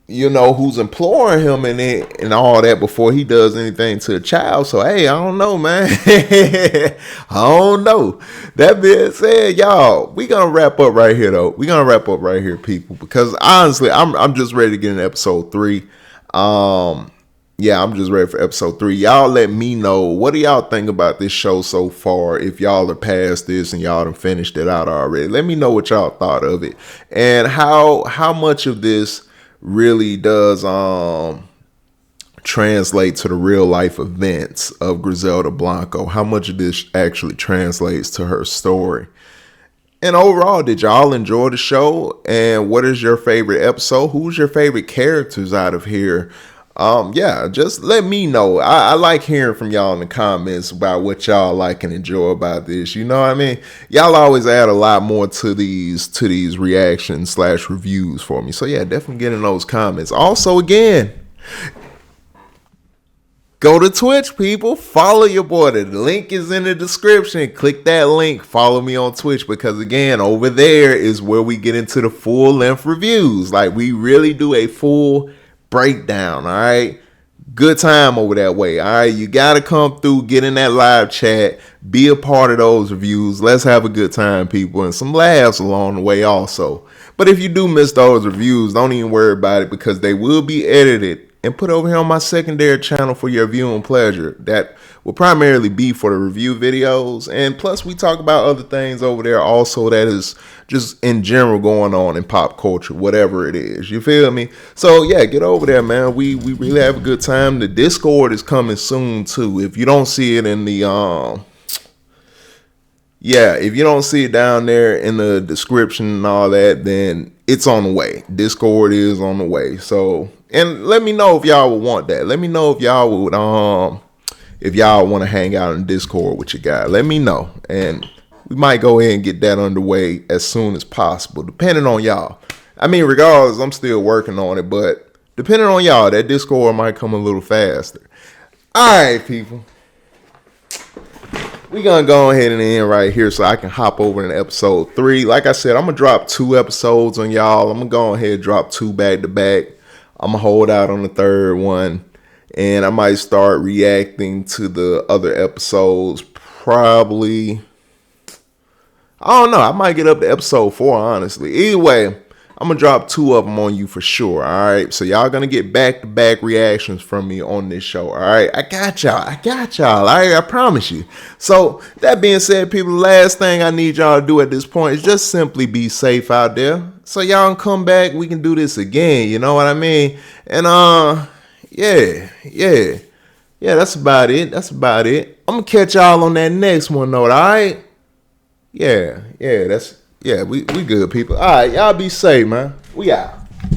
Who's imploring him and all that before he does anything to a child. So, hey, I don't know, man. I don't know. That being said, y'all, we gonna wrap up right here, though. We gonna wrap up right here, people, because honestly, I'm just ready to get into episode 3. I'm just ready for episode 3. Y'all let me know, what do y'all think about this show so far? If y'all are past this and y'all done finished it out already, let me know what y'all thought of it, and how much of this really does translate to the real life events of Griselda Blanco. How much of this actually translates to her story? And overall, did y'all enjoy the show? And what is your favorite episode? Who's your favorite characters out of here? Just let me know. I like hearing from y'all in the comments about what y'all like and enjoy about this. You know what I mean? Y'all always add a lot more to these reactions / reviews for me. So yeah, definitely get in those comments. Also, again, go to Twitch, people. Follow your boy. The link is in the description. Click that link. Follow me on Twitch, because again, over there is where we get into the full length reviews. Like, we really do a full breakdown. All right, good time over that way. All right, you gotta come through, get in that live chat, be a part of those reviews. Let's have a good time, people, and some laughs along the way also. But if you do miss those reviews, don't even worry about it, because they will be edited and put over here on my secondary channel for your viewing pleasure. That will primarily be for the review videos, and plus we talk about other things over there also that is just in general going on in pop culture, whatever it is. You feel me? So yeah, get over there, man. We really have a good time. The Discord is coming soon too. If you don't see it in the if you don't see it down there in the description and all that, then it's on the way. Discord is on the way. So, and let me know if y'all would want that. Let me know if y'all would if y'all want to hang out in Discord with your guy. Let me know, and we might go ahead and get that underway as soon as possible, depending on y'all. I mean, regardless, I'm still working on it, but depending on y'all, that Discord might come a little faster. All right, people. We gonna go ahead and end right here so I can hop over into episode 3. Like I said, I'm gonna drop 2 episodes on y'all. I'm gonna go ahead and drop 2 back to back. I'm gonna hold out on the 3rd one, and I might start reacting to the other episodes. Probably, I don't know. I might get up to episode 4, honestly. Either way, I'm gonna drop 2 of them on you for sure. All right, so y'all gonna get back-to-back reactions from me on this show. All right, I got y'all. All right, I promise you. So that being said, people, the last thing I need y'all to do at this point is just simply be safe out there. So y'all can come back. We can do this again. You know what I mean? And yeah. That's about it. I'm gonna catch y'all on that next one, though. All right? Yeah. We good, people. All right, y'all be safe, man. We out.